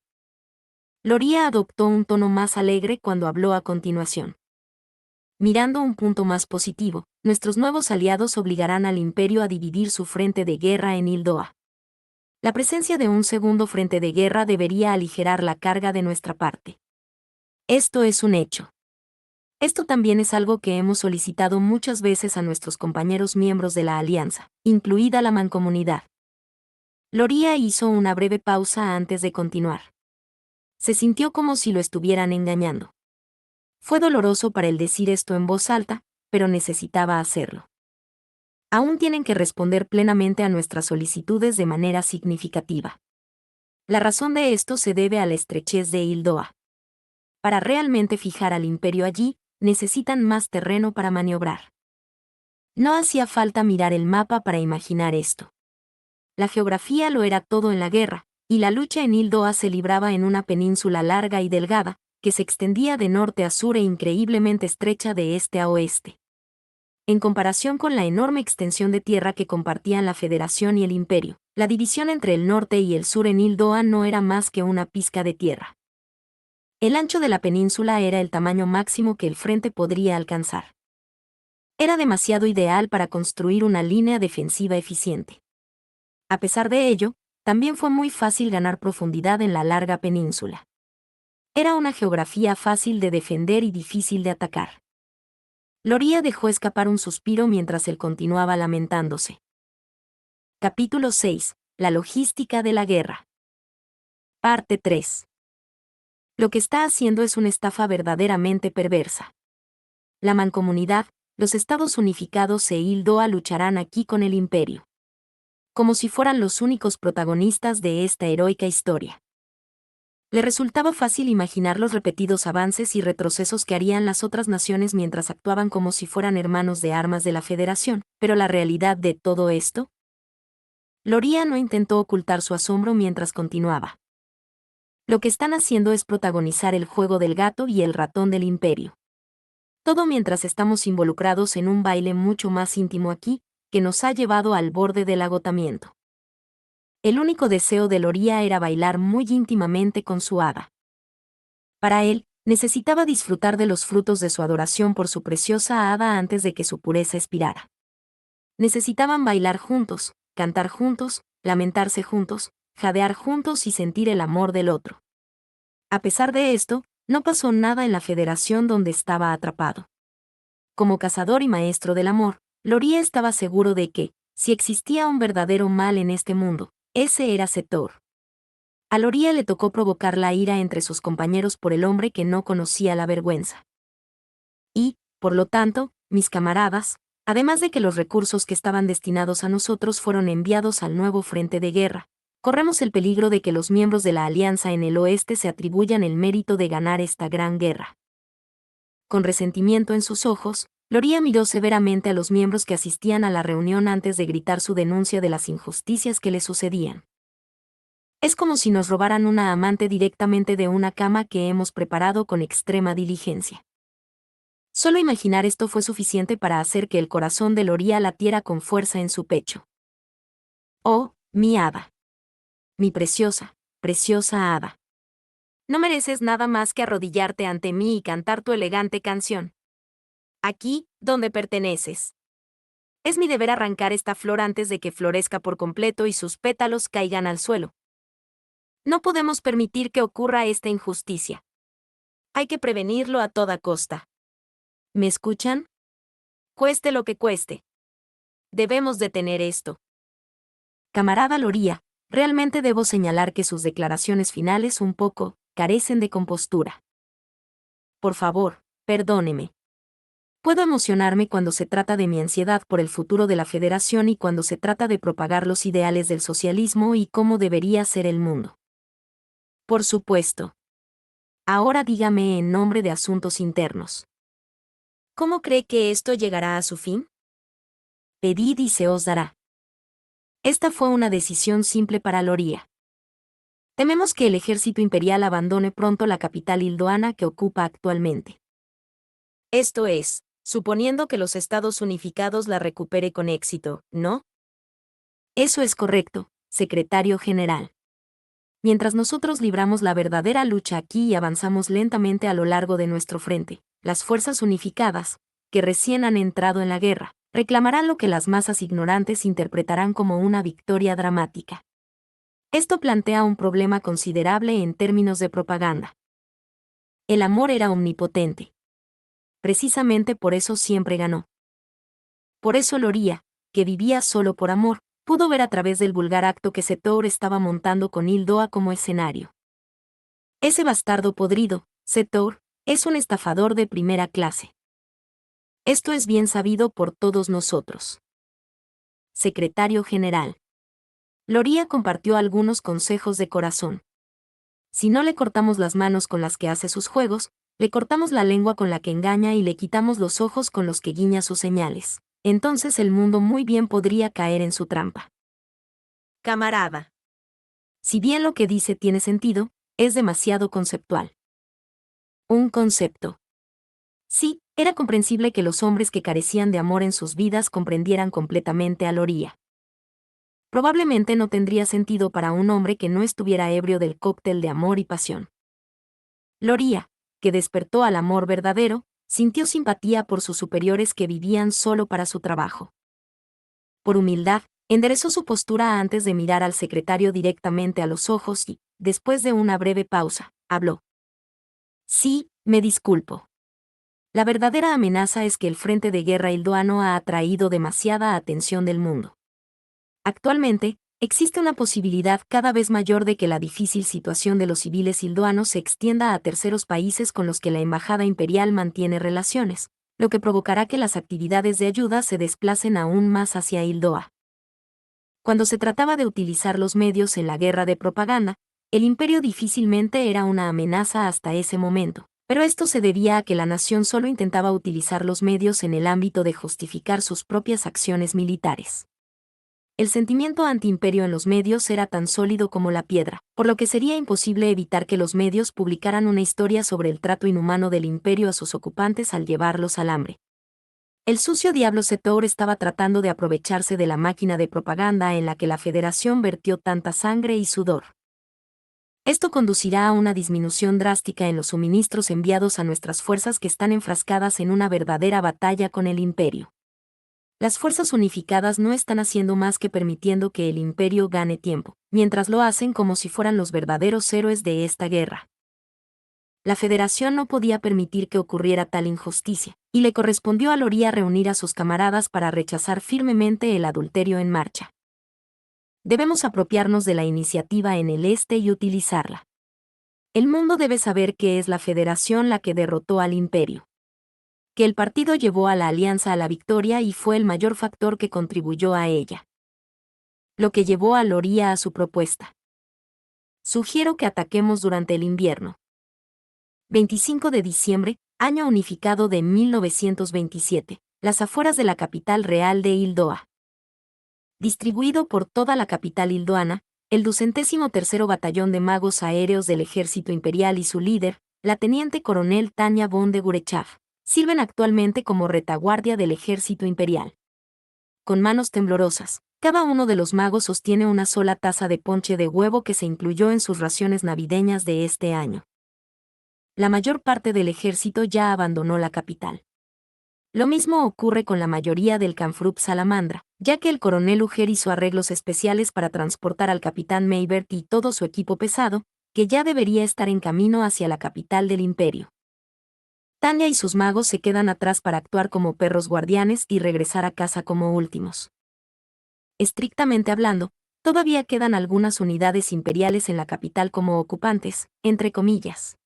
Loría adoptó un tono más alegre cuando habló a continuación. Mirando un punto más positivo, nuestros nuevos aliados obligarán al Imperio a dividir su frente de guerra en Hildoa. La presencia de un segundo frente de guerra debería aligerar la carga de nuestra parte. Esto es un hecho. Esto también es algo que hemos solicitado muchas veces a nuestros compañeros miembros de la Alianza, incluida la Mancomunidad. Loría hizo una breve pausa antes de continuar. Se sintió como si lo estuvieran engañando. Fue doloroso para él decir esto en voz alta, pero necesitaba hacerlo. Aún tienen que responder plenamente a nuestras solicitudes de manera significativa. La razón de esto se debe a la estrechez de Hildoa. Para realmente fijar al Imperio allí, necesitan más terreno para maniobrar. No hacía falta mirar el mapa para imaginar esto. La geografía lo era todo en la guerra, y la lucha en Hildoa se libraba en una península larga y delgada, que se extendía de norte a sur e increíblemente estrecha de este a oeste. En comparación con la enorme extensión de tierra que compartían la Federación y el Imperio, la división entre el norte y el sur en Hildoa no era más que una pizca de tierra. El ancho de la península era el tamaño máximo que el frente podría alcanzar. Era demasiado ideal para construir una línea defensiva eficiente. A pesar de ello, también fue muy fácil ganar profundidad en la larga península. Era una geografía fácil de defender y difícil de atacar. Loría dejó escapar un suspiro mientras él continuaba lamentándose. Capítulo 6. La logística de la guerra. Parte 3. Lo que está haciendo es una estafa verdaderamente perversa. La Mancomunidad, los Estados Unificados e Hildoa lucharán aquí con el Imperio. Como si fueran los únicos protagonistas de esta heroica historia. Le resultaba fácil imaginar los repetidos avances y retrocesos que harían las otras naciones mientras actuaban como si fueran hermanos de armas de la Federación, pero la realidad de todo esto. Loría no intentó ocultar su asombro mientras continuaba. Lo que están haciendo es protagonizar el juego del gato y el ratón del Imperio. Todo mientras estamos involucrados en un baile mucho más íntimo aquí, que nos ha llevado al borde del agotamiento. El único deseo de Loría era bailar muy íntimamente con su hada. Para él, necesitaba disfrutar de los frutos de su adoración por su preciosa hada antes de que su pureza expirara. Necesitaban bailar juntos, cantar juntos, lamentarse juntos, jadear juntos y sentir el amor del otro. A pesar de esto, no pasó nada en la federación donde estaba atrapado. Como cazador y maestro del amor, Loria estaba seguro de que, si existía un verdadero mal en este mundo, ese era Zetor. A Loria le tocó provocar la ira entre sus compañeros por el hombre que no conocía la vergüenza. Y, por lo tanto, mis camaradas, además de que los recursos que estaban destinados a nosotros fueron enviados al nuevo frente de guerra, corremos el peligro de que los miembros de la Alianza en el oeste se atribuyan el mérito de ganar esta gran guerra. Con resentimiento en sus ojos, Loria miró severamente a los miembros que asistían a la reunión antes de gritar su denuncia de las injusticias que le sucedían. Es como si nos robaran una amante directamente de una cama que hemos preparado con extrema diligencia. Solo imaginar esto fue suficiente para hacer que el corazón de Loria latiera con fuerza en su pecho. Oh, mi hada. Mi preciosa, preciosa hada. No mereces nada más que arrodillarte ante mí y cantar tu elegante canción. Aquí, donde perteneces. Es mi deber arrancar esta flor antes de que florezca por completo y sus pétalos caigan al suelo. No podemos permitir que ocurra esta injusticia. Hay que prevenirlo a toda costa. ¿Me escuchan? Cueste lo que cueste. Debemos detener esto. Camarada Loria, realmente debo señalar que sus declaraciones finales un poco carecen de compostura. Por favor, perdóneme. Puedo emocionarme cuando se trata de mi ansiedad por el futuro de la Federación y cuando se trata de propagar los ideales del socialismo y cómo debería ser el mundo. Por supuesto. Ahora dígame en nombre de Asuntos Internos. ¿Cómo cree que esto llegará a su fin? Pedid y se os dará. Esta fue una decisión simple para Loria. Tememos que el ejército imperial abandone pronto la capital hildoana que ocupa actualmente. Esto es, suponiendo que los Estados Unificados la recupere con éxito, ¿no? Eso es correcto, secretario general. Mientras nosotros libramos la verdadera lucha aquí y avanzamos lentamente a lo largo de nuestro frente, las fuerzas unificadas, que recién han entrado en la guerra, reclamarán lo que las masas ignorantes interpretarán como una victoria dramática. Esto plantea un problema considerable en términos de propaganda. El amor era omnipotente. Precisamente por eso siempre ganó. Por eso Loria, que vivía solo por amor, pudo ver a través del vulgar acto que Zetor estaba montando con Hildoa como escenario. Ese bastardo podrido, Zetor, es un estafador de primera clase. Esto es bien sabido por todos nosotros. Secretario General. Loria compartió algunos consejos de corazón. Si no le cortamos las manos con las que hace sus juegos, le cortamos la lengua con la que engaña y le quitamos los ojos con los que guiña sus señales, entonces el mundo muy bien podría caer en su trampa. Camarada. Si bien lo que dice tiene sentido, es demasiado conceptual. Un concepto. Sí, era comprensible que los hombres que carecían de amor en sus vidas comprendieran completamente a Loria. Probablemente no tendría sentido para un hombre que no estuviera ebrio del cóctel de amor y pasión. Loria, que despertó al amor verdadero, sintió simpatía por sus superiores que vivían solo para su trabajo. Por humildad, enderezó su postura antes de mirar al secretario directamente a los ojos y, después de una breve pausa, habló. Sí, me disculpo. La verdadera amenaza es que el frente de guerra hildoano ha atraído demasiada atención del mundo. Actualmente, existe una posibilidad cada vez mayor de que la difícil situación de los civiles hildoanos se extienda a terceros países con los que la Embajada Imperial mantiene relaciones, lo que provocará que las actividades de ayuda se desplacen aún más hacia Hildoa. Cuando se trataba de utilizar los medios en la guerra de propaganda, el imperio difícilmente era una amenaza hasta ese momento, pero esto se debía a que la nación solo intentaba utilizar los medios en el ámbito de justificar sus propias acciones militares. El sentimiento antiimperio en los medios era tan sólido como la piedra, por lo que sería imposible evitar que los medios publicaran una historia sobre el trato inhumano del imperio a sus ocupantes al llevarlos al hambre. El sucio diablo Zetor estaba tratando de aprovecharse de la máquina de propaganda en la que la Federación vertió tanta sangre y sudor. Esto conducirá a una disminución drástica en los suministros enviados a nuestras fuerzas que están enfrascadas en una verdadera batalla con el imperio. Las fuerzas unificadas no están haciendo más que permitiendo que el imperio gane tiempo, mientras lo hacen como si fueran los verdaderos héroes de esta guerra. La Federación no podía permitir que ocurriera tal injusticia, y le correspondió a Loria reunir a sus camaradas para rechazar firmemente el adulterio en marcha. Debemos apropiarnos de la iniciativa en el este y utilizarla. El mundo debe saber que es la Federación la que derrotó al imperio. Que el partido llevó a la alianza a la victoria y fue el mayor factor que contribuyó a ella. Lo que llevó a Loria a su propuesta. Sugiero que ataquemos durante el invierno. 25 de diciembre, año unificado de 1927, las afueras de la capital real de Hildoa. Distribuido por toda la capital hildoana, el 203º Batallón de Magos Aéreos del Ejército Imperial y su líder, la teniente coronel Tania von de Gurechav, sirven actualmente como retaguardia del Ejército Imperial. Con manos temblorosas, cada uno de los magos sostiene una sola taza de ponche de huevo que se incluyó en sus raciones navideñas de este año. La mayor parte del ejército ya abandonó la capital. Lo mismo ocurre con la mayoría del Kampfgruppe Salamandra, ya que el coronel Uger hizo arreglos especiales para transportar al capitán Meybert y todo su equipo pesado, que ya debería estar en camino hacia la capital del imperio. Tania y sus magos se quedan atrás para actuar como perros guardianes y regresar a casa como últimos. Estrictamente hablando, todavía quedan algunas unidades imperiales en la capital como ocupantes, entre comillas.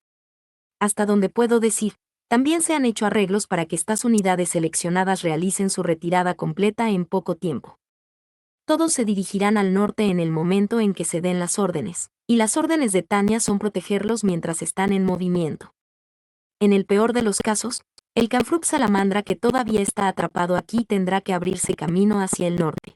Hasta donde puedo decir, también se han hecho arreglos para que estas unidades seleccionadas realicen su retirada completa en poco tiempo. Todos se dirigirán al norte en el momento en que se den las órdenes, y las órdenes de Tania son protegerlos mientras están en movimiento. En el peor de los casos, el Kampfgruppe Salamandra que todavía está atrapado aquí tendrá que abrirse camino hacia el norte.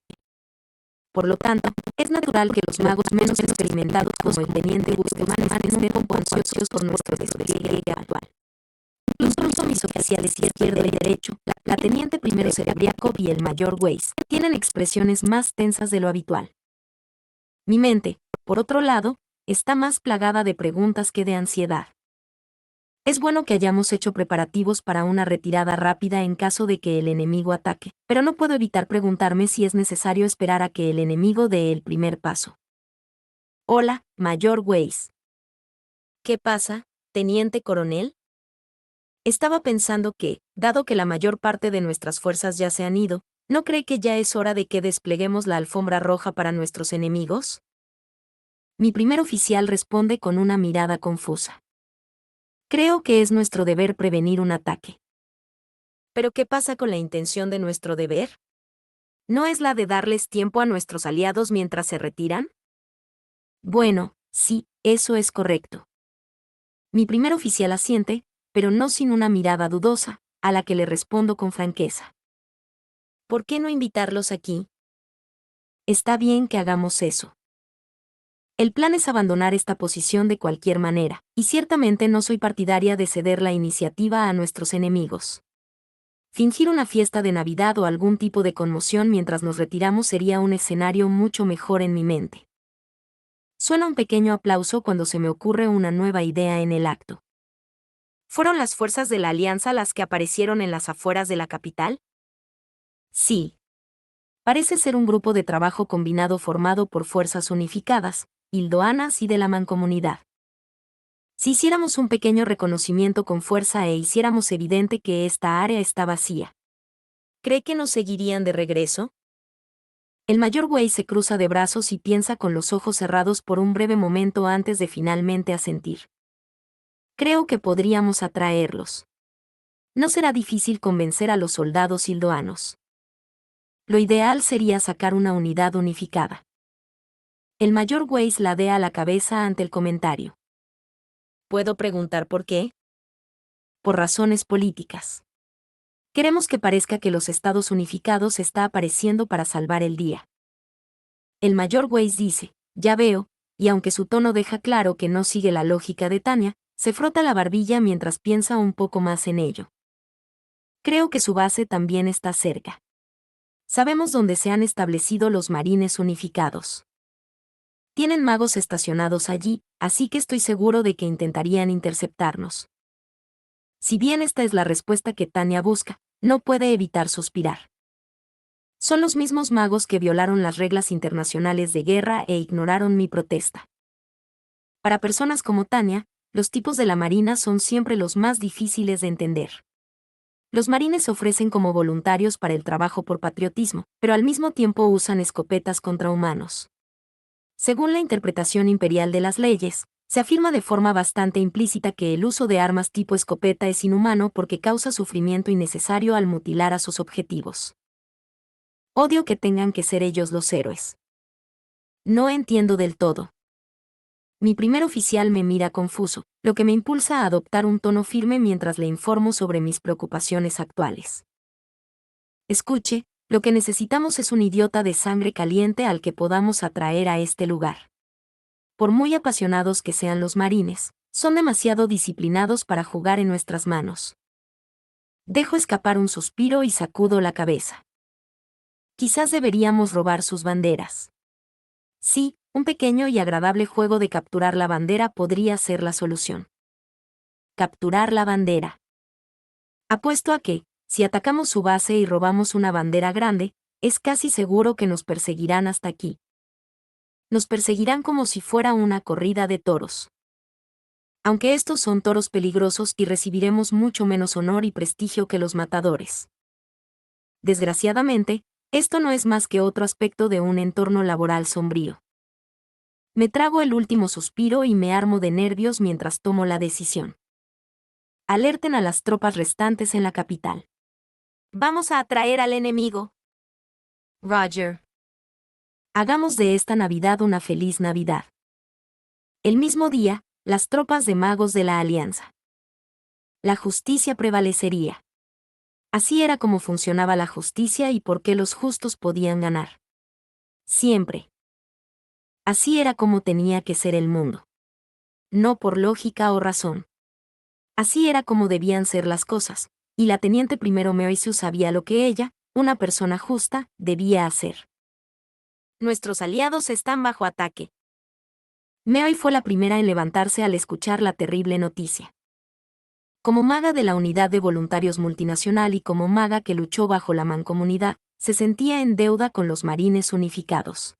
Por lo tanto, es natural que los magos menos experimentados como el teniente Buskeman estén un poco ansiosos por nuestro despliegue actual. Incluso mis oficiales izquierdo y derecho, la teniente primero Serebriakov y el mayor Weiss, tienen expresiones más tensas de lo habitual. Mi mente, por otro lado, está más plagada de preguntas que de ansiedad. Es bueno que hayamos hecho preparativos para una retirada rápida en caso de que el enemigo ataque, pero no puedo evitar preguntarme si es necesario esperar a que el enemigo dé el primer paso. Hola, mayor Weiss. ¿Qué pasa, teniente coronel? Estaba pensando que, dado que la mayor parte de nuestras fuerzas ya se han ido, ¿no cree que ya es hora de que despleguemos la alfombra roja para nuestros enemigos? Mi primer oficial responde con una mirada confusa. Creo que es nuestro deber prevenir un ataque. ¿Pero qué pasa con la intención de nuestro deber? ¿No es la de darles tiempo a nuestros aliados mientras se retiran? Bueno, sí, eso es correcto. Mi primer oficial asiente, pero no sin una mirada dudosa, a la que le respondo con franqueza. ¿Por qué no invitarlos aquí? Está bien que hagamos eso. El plan es abandonar esta posición de cualquier manera, y ciertamente no soy partidaria de ceder la iniciativa a nuestros enemigos. Fingir una fiesta de Navidad o algún tipo de conmoción mientras nos retiramos sería un escenario mucho mejor en mi mente. Suena un pequeño aplauso cuando se me ocurre una nueva idea en el acto. ¿Fueron las fuerzas de la Alianza las que aparecieron en las afueras de la capital? Sí. Parece ser un grupo de trabajo combinado formado por fuerzas unificadas, hildoanas y de la mancomunidad. Si hiciéramos un pequeño reconocimiento con fuerza e hiciéramos evidente que esta área está vacía, ¿cree que nos seguirían de regreso? El mayor Wei se cruza de brazos y piensa con los ojos cerrados por un breve momento antes de finalmente asentir. Creo que podríamos atraerlos. No será difícil convencer a los soldados hildoanos. Lo ideal sería sacar una unidad unificada. El mayor Weiss ladea la cabeza ante el comentario. ¿Puedo preguntar por qué? Por razones políticas. Queremos que parezca que los Estados Unificados está apareciendo para salvar el día. El mayor Weiss dice, ya veo, y aunque su tono deja claro que no sigue la lógica de Tania, se frota la barbilla mientras piensa un poco más en ello. Creo que su base también está cerca. Sabemos dónde se han establecido los marines unificados. Tienen magos estacionados allí, así que estoy seguro de que intentarían interceptarnos. Si bien esta es la respuesta que Tania busca, no puede evitar suspirar. Son los mismos magos que violaron las reglas internacionales de guerra e ignoraron mi protesta. Para personas como Tanya, los tipos de la Marina son siempre los más difíciles de entender. Los marines se ofrecen como voluntarios para el trabajo por patriotismo, pero al mismo tiempo usan escopetas contra humanos. Según la interpretación imperial de las leyes, se afirma de forma bastante implícita que el uso de armas tipo escopeta es inhumano porque causa sufrimiento innecesario al mutilar a sus objetivos. Odio que tengan que ser ellos los héroes. No entiendo del todo. Mi primer oficial me mira confuso, lo que me impulsa a adoptar un tono firme mientras le informo sobre mis preocupaciones actuales. Escuche, lo que necesitamos es un idiota de sangre caliente al que podamos atraer a este lugar. Por muy apasionados que sean los marines, son demasiado disciplinados para jugar en nuestras manos. Dejo escapar un suspiro y sacudo la cabeza. Quizás deberíamos robar sus banderas. Sí, un pequeño y agradable juego de capturar la bandera podría ser la solución. Capturar la bandera. Apuesto a que, si atacamos su base y robamos una bandera grande, es casi seguro que nos perseguirán hasta aquí. Nos perseguirán como si fuera una corrida de toros. Aunque estos son toros peligrosos y recibiremos mucho menos honor y prestigio que los matadores. Desgraciadamente, esto no es más que otro aspecto de un entorno laboral sombrío. Me trago el último suspiro y me armo de nervios mientras tomo la decisión. Alerten a las tropas restantes en la capital. Vamos a atraer al enemigo. Roger. Hagamos de esta Navidad una feliz Navidad. El mismo día, las tropas de magos de la Alianza. La justicia prevalecería. Así era como funcionaba la justicia y por qué los justos podían ganar. Siempre. Así era como tenía que ser el mundo. No por lógica o razón. Así era como debían ser las cosas, y la teniente primero Mary Sue sabía lo que ella, una persona justa, debía hacer. Nuestros aliados están bajo ataque. Mary fue la primera en levantarse al escuchar la terrible noticia. Como maga de la Unidad de Voluntarios Multinacional y como maga que luchó bajo la mancomunidad, se sentía en deuda con los marines unificados.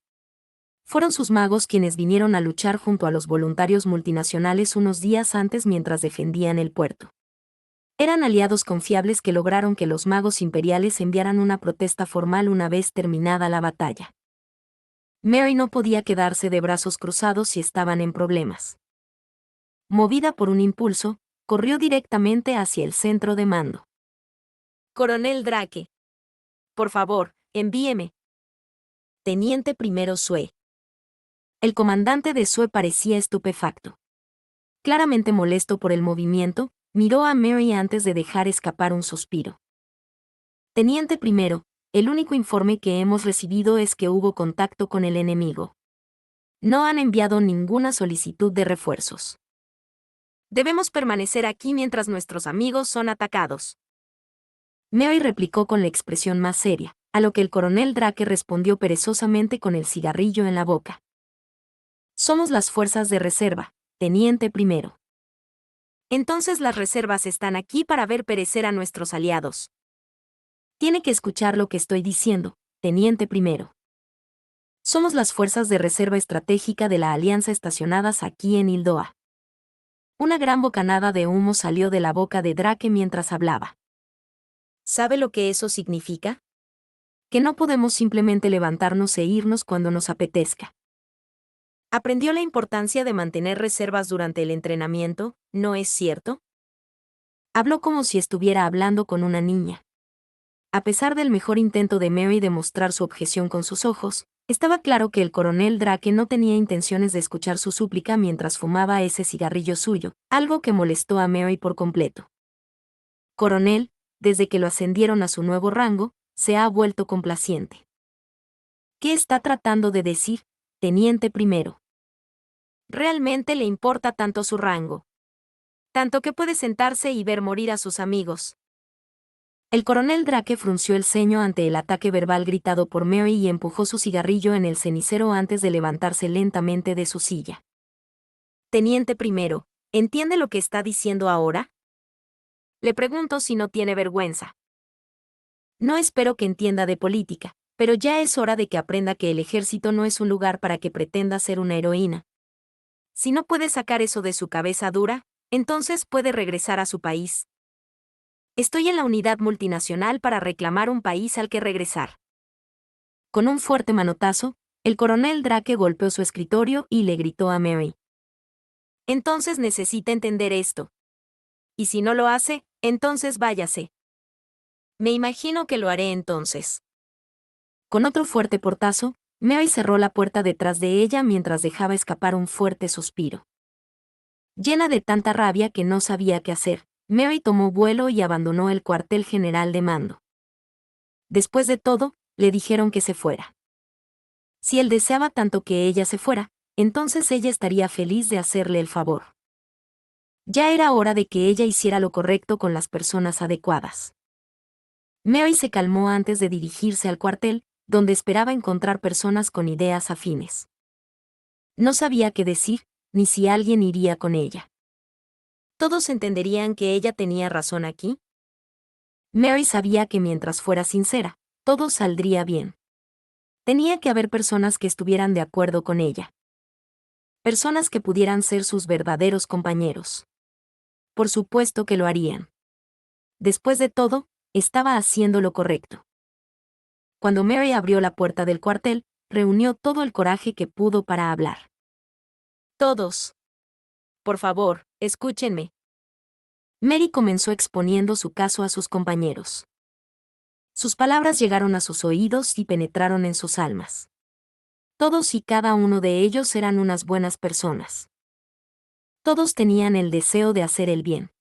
Fueron sus magos quienes vinieron a luchar junto a los voluntarios multinacionales unos días antes mientras defendían el puerto. Eran aliados confiables que lograron que los magos imperiales enviaran una protesta formal una vez terminada la batalla. Mary no podía quedarse de brazos cruzados si estaban en problemas. Movida por un impulso, corrió directamente hacia el centro de mando. Coronel Drake. Por favor, envíeme. Teniente primero Sue. El comandante de Sue parecía estupefacto. Claramente molesto por el movimiento, miró a Mary antes de dejar escapar un suspiro. Teniente primero, el único informe que hemos recibido es que hubo contacto con el enemigo. No han enviado ninguna solicitud de refuerzos. Debemos permanecer aquí mientras nuestros amigos son atacados. Mary replicó con la expresión más seria, a lo que el coronel Drake respondió perezosamente con el cigarrillo en la boca. Somos las fuerzas de reserva, teniente primero. Entonces las reservas están aquí para ver perecer a nuestros aliados. Tiene que escuchar lo que estoy diciendo, teniente primero. Somos las fuerzas de reserva estratégica de la Alianza estacionadas aquí en Hildoa. Una gran bocanada de humo salió de la boca de Drake mientras hablaba. ¿Sabe lo que eso significa? Que no podemos simplemente levantarnos e irnos cuando nos apetezca. ¿Aprendió la importancia de mantener reservas durante el entrenamiento, no es cierto? Habló como si estuviera hablando con una niña. A pesar del mejor intento de Mary de mostrar su objeción con sus ojos, estaba claro que el coronel Drake no tenía intenciones de escuchar su súplica mientras fumaba ese cigarrillo suyo, algo que molestó a Mary por completo. Coronel, desde que lo ascendieron a su nuevo rango, se ha vuelto complaciente. ¿Qué está tratando de decir, teniente primero? Realmente le importa tanto su rango. Tanto que puede sentarse y ver morir a sus amigos. El coronel Drake frunció el ceño ante el ataque verbal gritado por Mary y empujó su cigarrillo en el cenicero antes de levantarse lentamente de su silla. Teniente primero, ¿entiende lo que está diciendo ahora? Le pregunto si no tiene vergüenza. No espero que entienda de política, Pero ya es hora de que aprenda que el ejército no es un lugar para que pretenda ser una heroína. Si no puede sacar eso de su cabeza dura, entonces puede regresar a su país. Estoy en la unidad multinacional para reclamar un país al que regresar. Con un fuerte manotazo, el coronel Drake golpeó su escritorio y le gritó a Mary. Entonces necesita entender esto. Y si no lo hace, entonces váyase. Me imagino que lo haré entonces. Con otro fuerte portazo, Mary cerró la puerta detrás de ella mientras dejaba escapar un fuerte suspiro. Llena de tanta rabia que no sabía qué hacer, Mary tomó vuelo y abandonó el cuartel general de mando. Después de todo, le dijeron que se fuera. Si él deseaba tanto que ella se fuera, entonces ella estaría feliz de hacerle el favor. Ya era hora de que ella hiciera lo correcto con las personas adecuadas. Mary se calmó antes de dirigirse al cuartel, donde esperaba encontrar personas con ideas afines. No sabía qué decir, ni si alguien iría con ella. ¿Todos entenderían que ella tenía razón aquí? Mary sabía que mientras fuera sincera, todo saldría bien. Tenía que haber personas que estuvieran de acuerdo con ella. Personas que pudieran ser sus verdaderos compañeros. Por supuesto que lo harían. Después de todo, estaba haciendo lo correcto. Cuando Mary abrió la puerta del cuartel, reunió todo el coraje que pudo para hablar. Todos. Por favor, escúchenme. Mary comenzó exponiendo su caso a sus compañeros. Sus palabras llegaron a sus oídos y penetraron en sus almas. Todos y cada uno de ellos eran unas buenas personas. Todos tenían el deseo de hacer el bien.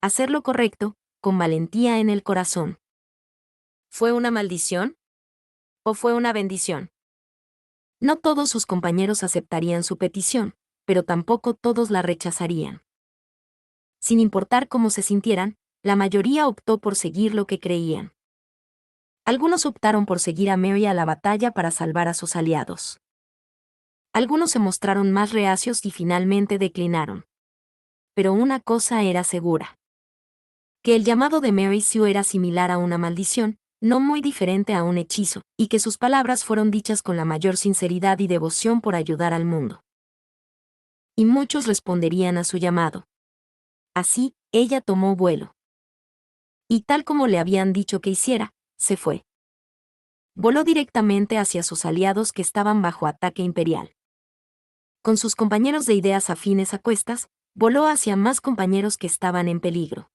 Hacer lo correcto, con valentía en el corazón. ¿Fue una maldición? ¿O fue una bendición? No todos sus compañeros aceptarían su petición, pero tampoco todos la rechazarían. Sin importar cómo se sintieran, la mayoría optó por seguir lo que creían. Algunos optaron por seguir a Mary a la batalla para salvar a sus aliados. Algunos se mostraron más reacios y finalmente declinaron. Pero una cosa era segura. Que el llamado de Mary Sue era similar a una maldición, no muy diferente a un hechizo, y que sus palabras fueron dichas con la mayor sinceridad y devoción por ayudar al mundo. Y muchos responderían a su llamado. Así, ella tomó vuelo. Y tal como le habían dicho que hiciera, se fue. Voló directamente hacia sus aliados que estaban bajo ataque imperial. Con sus compañeros de ideas afines a cuestas, voló hacia más compañeros que estaban en peligro.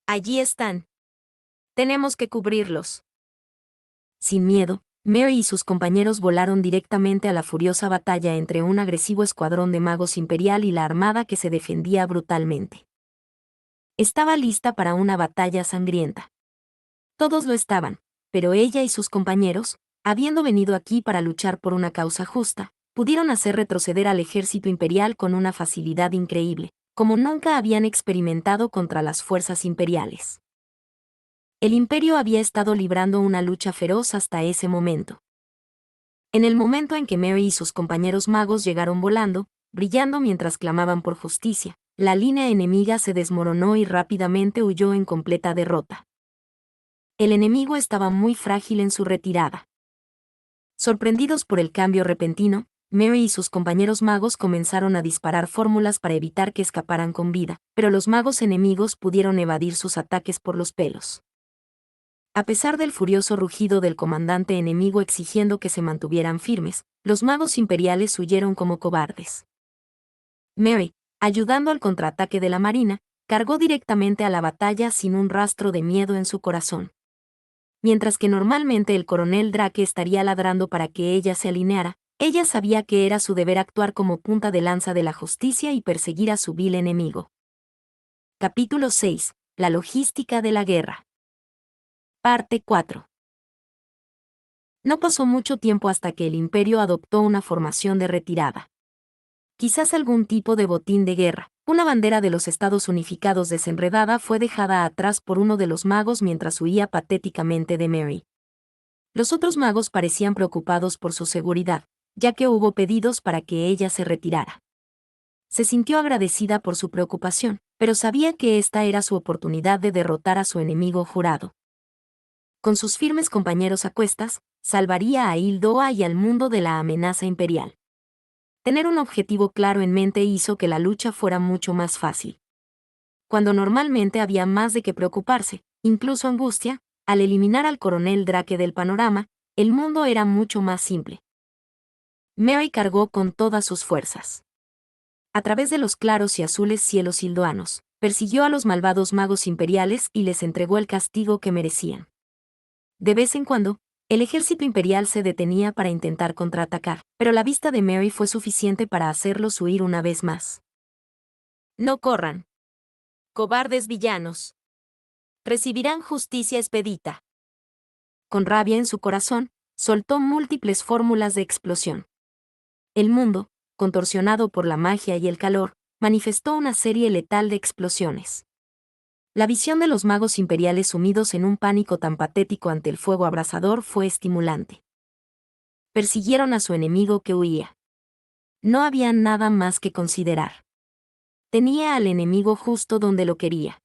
Allí están. Tenemos que cubrirlos. Sin miedo, Mary y sus compañeros volaron directamente a la furiosa batalla entre un agresivo escuadrón de magos imperial y la armada que se defendía brutalmente. Estaba lista para una batalla sangrienta. Todos lo estaban, pero ella y sus compañeros, habiendo venido aquí para luchar por una causa justa, pudieron hacer retroceder al ejército imperial con una facilidad increíble, como nunca habían experimentado contra las fuerzas imperiales. El imperio había estado librando una lucha feroz hasta ese momento. En el momento en que Mary y sus compañeros magos llegaron volando, brillando mientras clamaban por justicia, la línea enemiga se desmoronó y rápidamente huyó en completa derrota. El enemigo estaba muy frágil en su retirada. Sorprendidos por el cambio repentino, Mary y sus compañeros magos comenzaron a disparar fórmulas para evitar que escaparan con vida, pero los magos enemigos pudieron evadir sus ataques por los pelos. A pesar del furioso rugido del comandante enemigo exigiendo que se mantuvieran firmes, los magos imperiales huyeron como cobardes. Mary, ayudando al contraataque de la marina, cargó directamente a la batalla sin un rastro de miedo en su corazón. Mientras que normalmente el coronel Drake estaría ladrando para que ella se alineara, ella sabía que era su deber actuar como punta de lanza de la justicia y perseguir a su vil enemigo. Capítulo 6. La logística de la guerra. Parte 4. No pasó mucho tiempo hasta que el imperio adoptó una formación de retirada. Quizás algún tipo de botín de guerra. Una bandera de los Estados Unificados desenredada fue dejada atrás por uno de los magos mientras huía patéticamente de Mary. Los otros magos parecían preocupados por su seguridad, ya que hubo pedidos para que ella se retirara. Se sintió agradecida por su preocupación, pero sabía que esta era su oportunidad de derrotar a su enemigo jurado. Con sus firmes compañeros a cuestas, salvaría a Hildoa y al mundo de la amenaza imperial. Tener un objetivo claro en mente hizo que la lucha fuera mucho más fácil. Cuando normalmente había más de qué preocuparse, incluso angustia, al eliminar al coronel Drake del panorama, el mundo era mucho más simple. Mary cargó con todas sus fuerzas. A través de los claros y azules cielos hildoanos, persiguió a los malvados magos imperiales y les entregó el castigo que merecían. De vez en cuando, el ejército imperial se detenía para intentar contraatacar, pero la vista de Mary fue suficiente para hacerlos huir una vez más. No corran. Cobardes villanos. Recibirán justicia expedita. Con rabia en su corazón, soltó múltiples fórmulas de explosión. El mundo, contorsionado por la magia y el calor, manifestó una serie letal de explosiones. La visión de los magos imperiales sumidos en un pánico tan patético ante el fuego abrasador fue estimulante. Persiguieron a su enemigo que huía. No había nada más que considerar. Tenía al enemigo justo donde lo quería.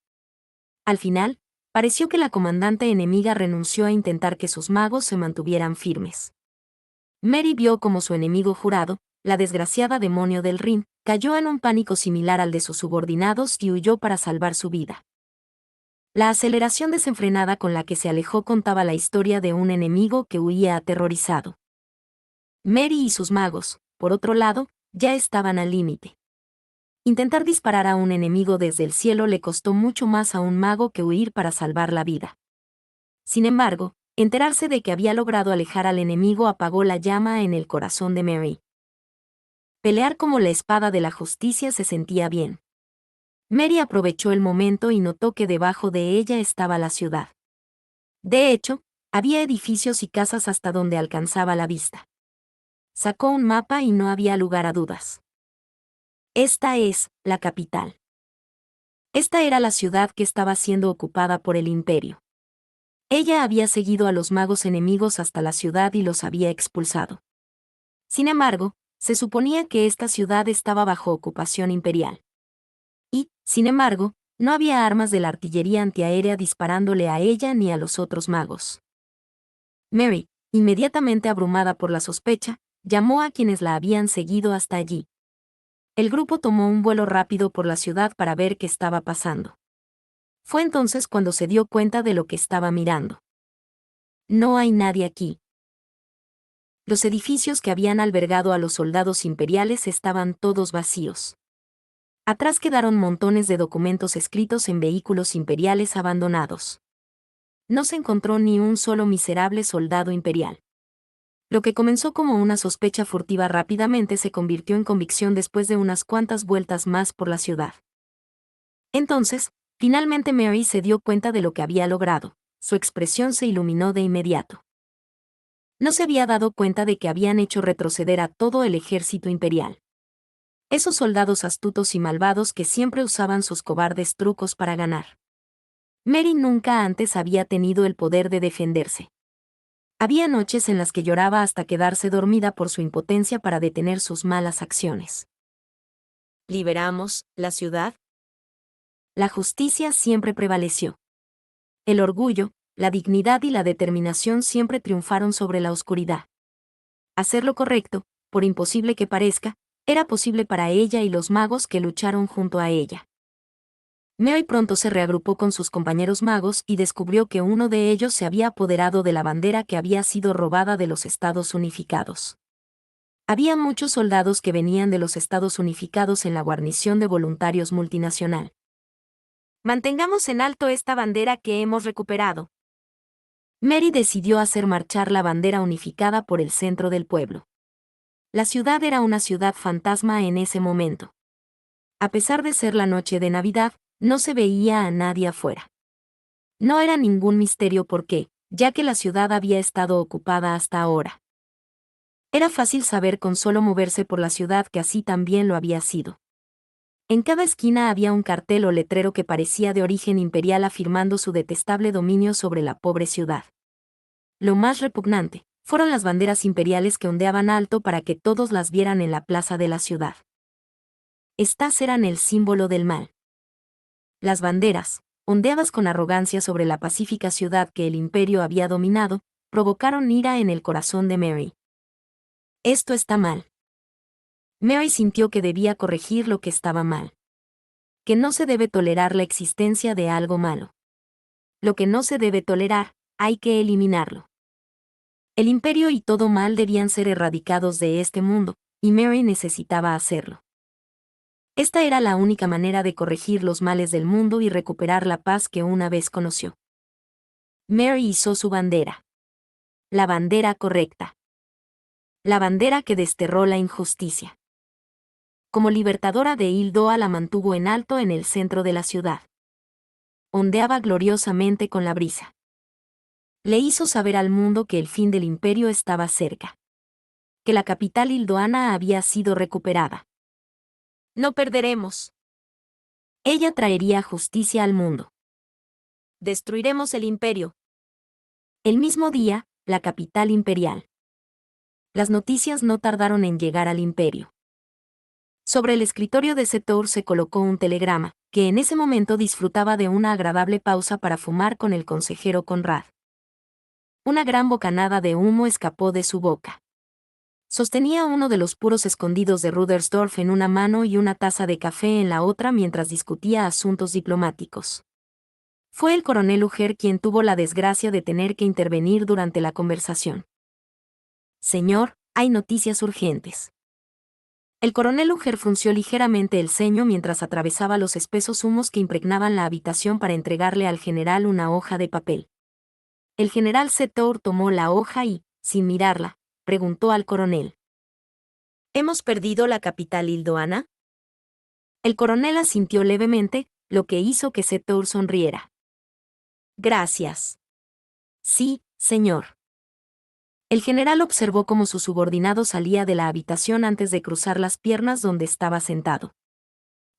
Al final, pareció que la comandante enemiga renunció a intentar que sus magos se mantuvieran firmes. Mary vio como su enemigo jurado, la desgraciada demonio del Rin, cayó en un pánico similar al de sus subordinados y huyó para salvar su vida. La aceleración desenfrenada con la que se alejó contaba la historia de un enemigo que huía aterrorizado. Mary y sus magos, por otro lado, ya estaban al límite. Intentar disparar a un enemigo desde el cielo le costó mucho más a un mago que huir para salvar la vida. Sin embargo, enterarse de que había logrado alejar al enemigo apagó la llama en el corazón de Mary. Pelear como la espada de la justicia se sentía bien. Mary aprovechó el momento y notó que debajo de ella estaba la ciudad. De hecho, había edificios y casas hasta donde alcanzaba la vista. Sacó un mapa y no había lugar a dudas. Esta es la capital. Esta era la ciudad que estaba siendo ocupada por el imperio. Ella había seguido a los magos enemigos hasta la ciudad y los había expulsado. Sin embargo, se suponía que esta ciudad estaba bajo ocupación imperial. Y, sin embargo, no había armas de la artillería antiaérea disparándole a ella ni a los otros magos. Mary, inmediatamente abrumada por la sospecha, llamó a quienes la habían seguido hasta allí. El grupo tomó un vuelo rápido por la ciudad para ver qué estaba pasando. Fue entonces cuando se dio cuenta de lo que estaba mirando. No hay nadie aquí. Los edificios que habían albergado a los soldados imperiales estaban todos vacíos. Atrás quedaron montones de documentos escritos en vehículos imperiales abandonados. No se encontró ni un solo miserable soldado imperial. Lo que comenzó como una sospecha furtiva rápidamente se convirtió en convicción después de unas cuantas vueltas más por la ciudad. Entonces, finalmente Mary se dio cuenta de lo que había logrado. Su expresión se iluminó de inmediato. No se había dado cuenta de que habían hecho retroceder a todo el ejército imperial. Esos soldados astutos y malvados que siempre usaban sus cobardes trucos para ganar. Mary nunca antes había tenido el poder de defenderse. Había noches en las que lloraba hasta quedarse dormida por su impotencia para detener sus malas acciones. ¿Liberamos la ciudad? La justicia siempre prevaleció. El orgullo, la dignidad y la determinación siempre triunfaron sobre la oscuridad. Hacer lo correcto, por imposible que parezca, era posible para ella y los magos que lucharon junto a ella. Mary pronto se reagrupó con sus compañeros magos y descubrió que uno de ellos se había apoderado de la bandera que había sido robada de los Estados Unificados. Había muchos soldados que venían de los Estados Unificados en la guarnición de voluntarios multinacional. Mantengamos en alto esta bandera que hemos recuperado. Mary decidió hacer marchar la bandera unificada por el centro del pueblo. La ciudad era una ciudad fantasma en ese momento. A pesar de ser la noche de Navidad, no se veía a nadie afuera. No era ningún misterio por qué, ya que la ciudad había estado ocupada hasta ahora. Era fácil saber con solo moverse por la ciudad que así también lo había sido. En cada esquina había un cartel o letrero que parecía de origen imperial afirmando su detestable dominio sobre la pobre ciudad. Lo más repugnante fueron las banderas imperiales que ondeaban alto para que todos las vieran en la plaza de la ciudad. Estas eran el símbolo del mal. Las banderas, ondeadas con arrogancia sobre la pacífica ciudad que el imperio había dominado, provocaron ira en el corazón de Mary. Esto está mal. Mary sintió que debía corregir lo que estaba mal. Que no se debe tolerar la existencia de algo malo. Lo que no se debe tolerar, hay que eliminarlo. El imperio y todo mal debían ser erradicados de este mundo, y Mary necesitaba hacerlo. Esta era la única manera de corregir los males del mundo y recuperar la paz que una vez conoció. Mary izó su bandera. La bandera correcta. La bandera que desterró la injusticia. Como libertadora de Hildoa la mantuvo en alto en el centro de la ciudad. Ondeaba gloriosamente con la brisa. Le hizo saber al mundo que el fin del imperio estaba cerca. Que la capital hildoana había sido recuperada. No perderemos. Ella traería justicia al mundo. Destruiremos el imperio. El mismo día, la capital imperial. Las noticias no tardaron en llegar al imperio. Sobre el escritorio de Setor se colocó un telegrama, que en ese momento disfrutaba de una agradable pausa para fumar con el consejero Conrad. Una gran bocanada de humo escapó de su boca. Sostenía uno de los puros escondidos de Rudersdorf en una mano y una taza de café en la otra mientras discutía asuntos diplomáticos. Fue el coronel Uger quien tuvo la desgracia de tener que intervenir durante la conversación. Señor, hay noticias urgentes. El coronel Uger frunció ligeramente el ceño mientras atravesaba los espesos humos que impregnaban la habitación para entregarle al general una hoja de papel. El general Setor tomó la hoja y, sin mirarla, preguntó al coronel. ¿Hemos perdido la capital hildoana? El coronel asintió levemente, lo que hizo que Setor sonriera. Gracias. Sí, señor. El general observó cómo su subordinado salía de la habitación antes de cruzar las piernas donde estaba sentado.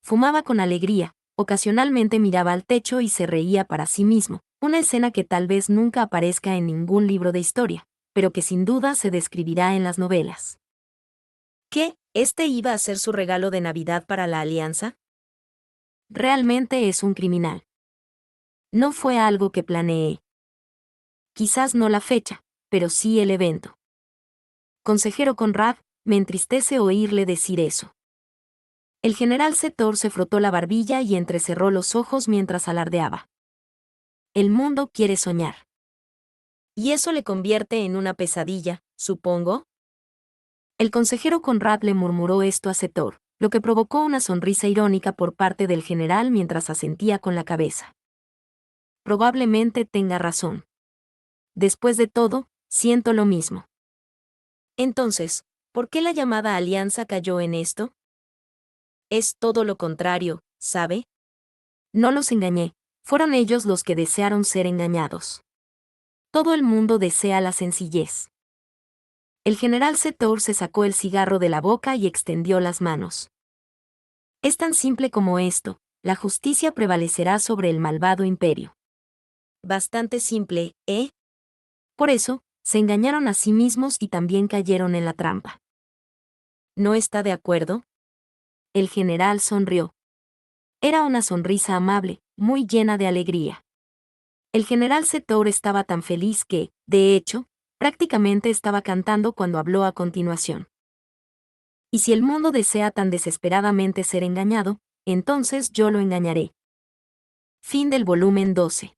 Fumaba con alegría, ocasionalmente miraba al techo y se reía para sí mismo, una escena que tal vez nunca aparezca en ningún libro de historia, pero que sin duda se describirá en las novelas. ¿Qué? ¿Este iba a ser su regalo de Navidad para la Alianza? Realmente es un criminal. No fue algo que planeé. Quizás no la fecha, pero sí el evento. Consejero Conrad, me entristece oírle decir eso. El general Setor se frotó la barbilla y entrecerró los ojos mientras alardeaba. El mundo quiere soñar. ¿Y eso le convierte en una pesadilla, supongo? El consejero Conrad le murmuró esto a Setor, lo que provocó una sonrisa irónica por parte del general mientras asentía con la cabeza. Probablemente tenga razón. Después de todo, siento lo mismo. Entonces, ¿por qué la llamada alianza cayó en esto? Es todo lo contrario, ¿sabe? No los engañé, fueron ellos los que desearon ser engañados. Todo el mundo desea la sencillez. El general Setor se sacó el cigarro de la boca y extendió las manos. Es tan simple como esto, la justicia prevalecerá sobre el malvado imperio. Bastante simple, ¿eh? Por eso, se engañaron a sí mismos y también cayeron en la trampa. ¿No está de acuerdo? El general sonrió. Era una sonrisa amable, muy llena de alegría. El general Setor estaba tan feliz que, de hecho, prácticamente estaba cantando cuando habló a continuación. Y si el mundo desea tan desesperadamente ser engañado, entonces yo lo engañaré. Fin del volumen 12.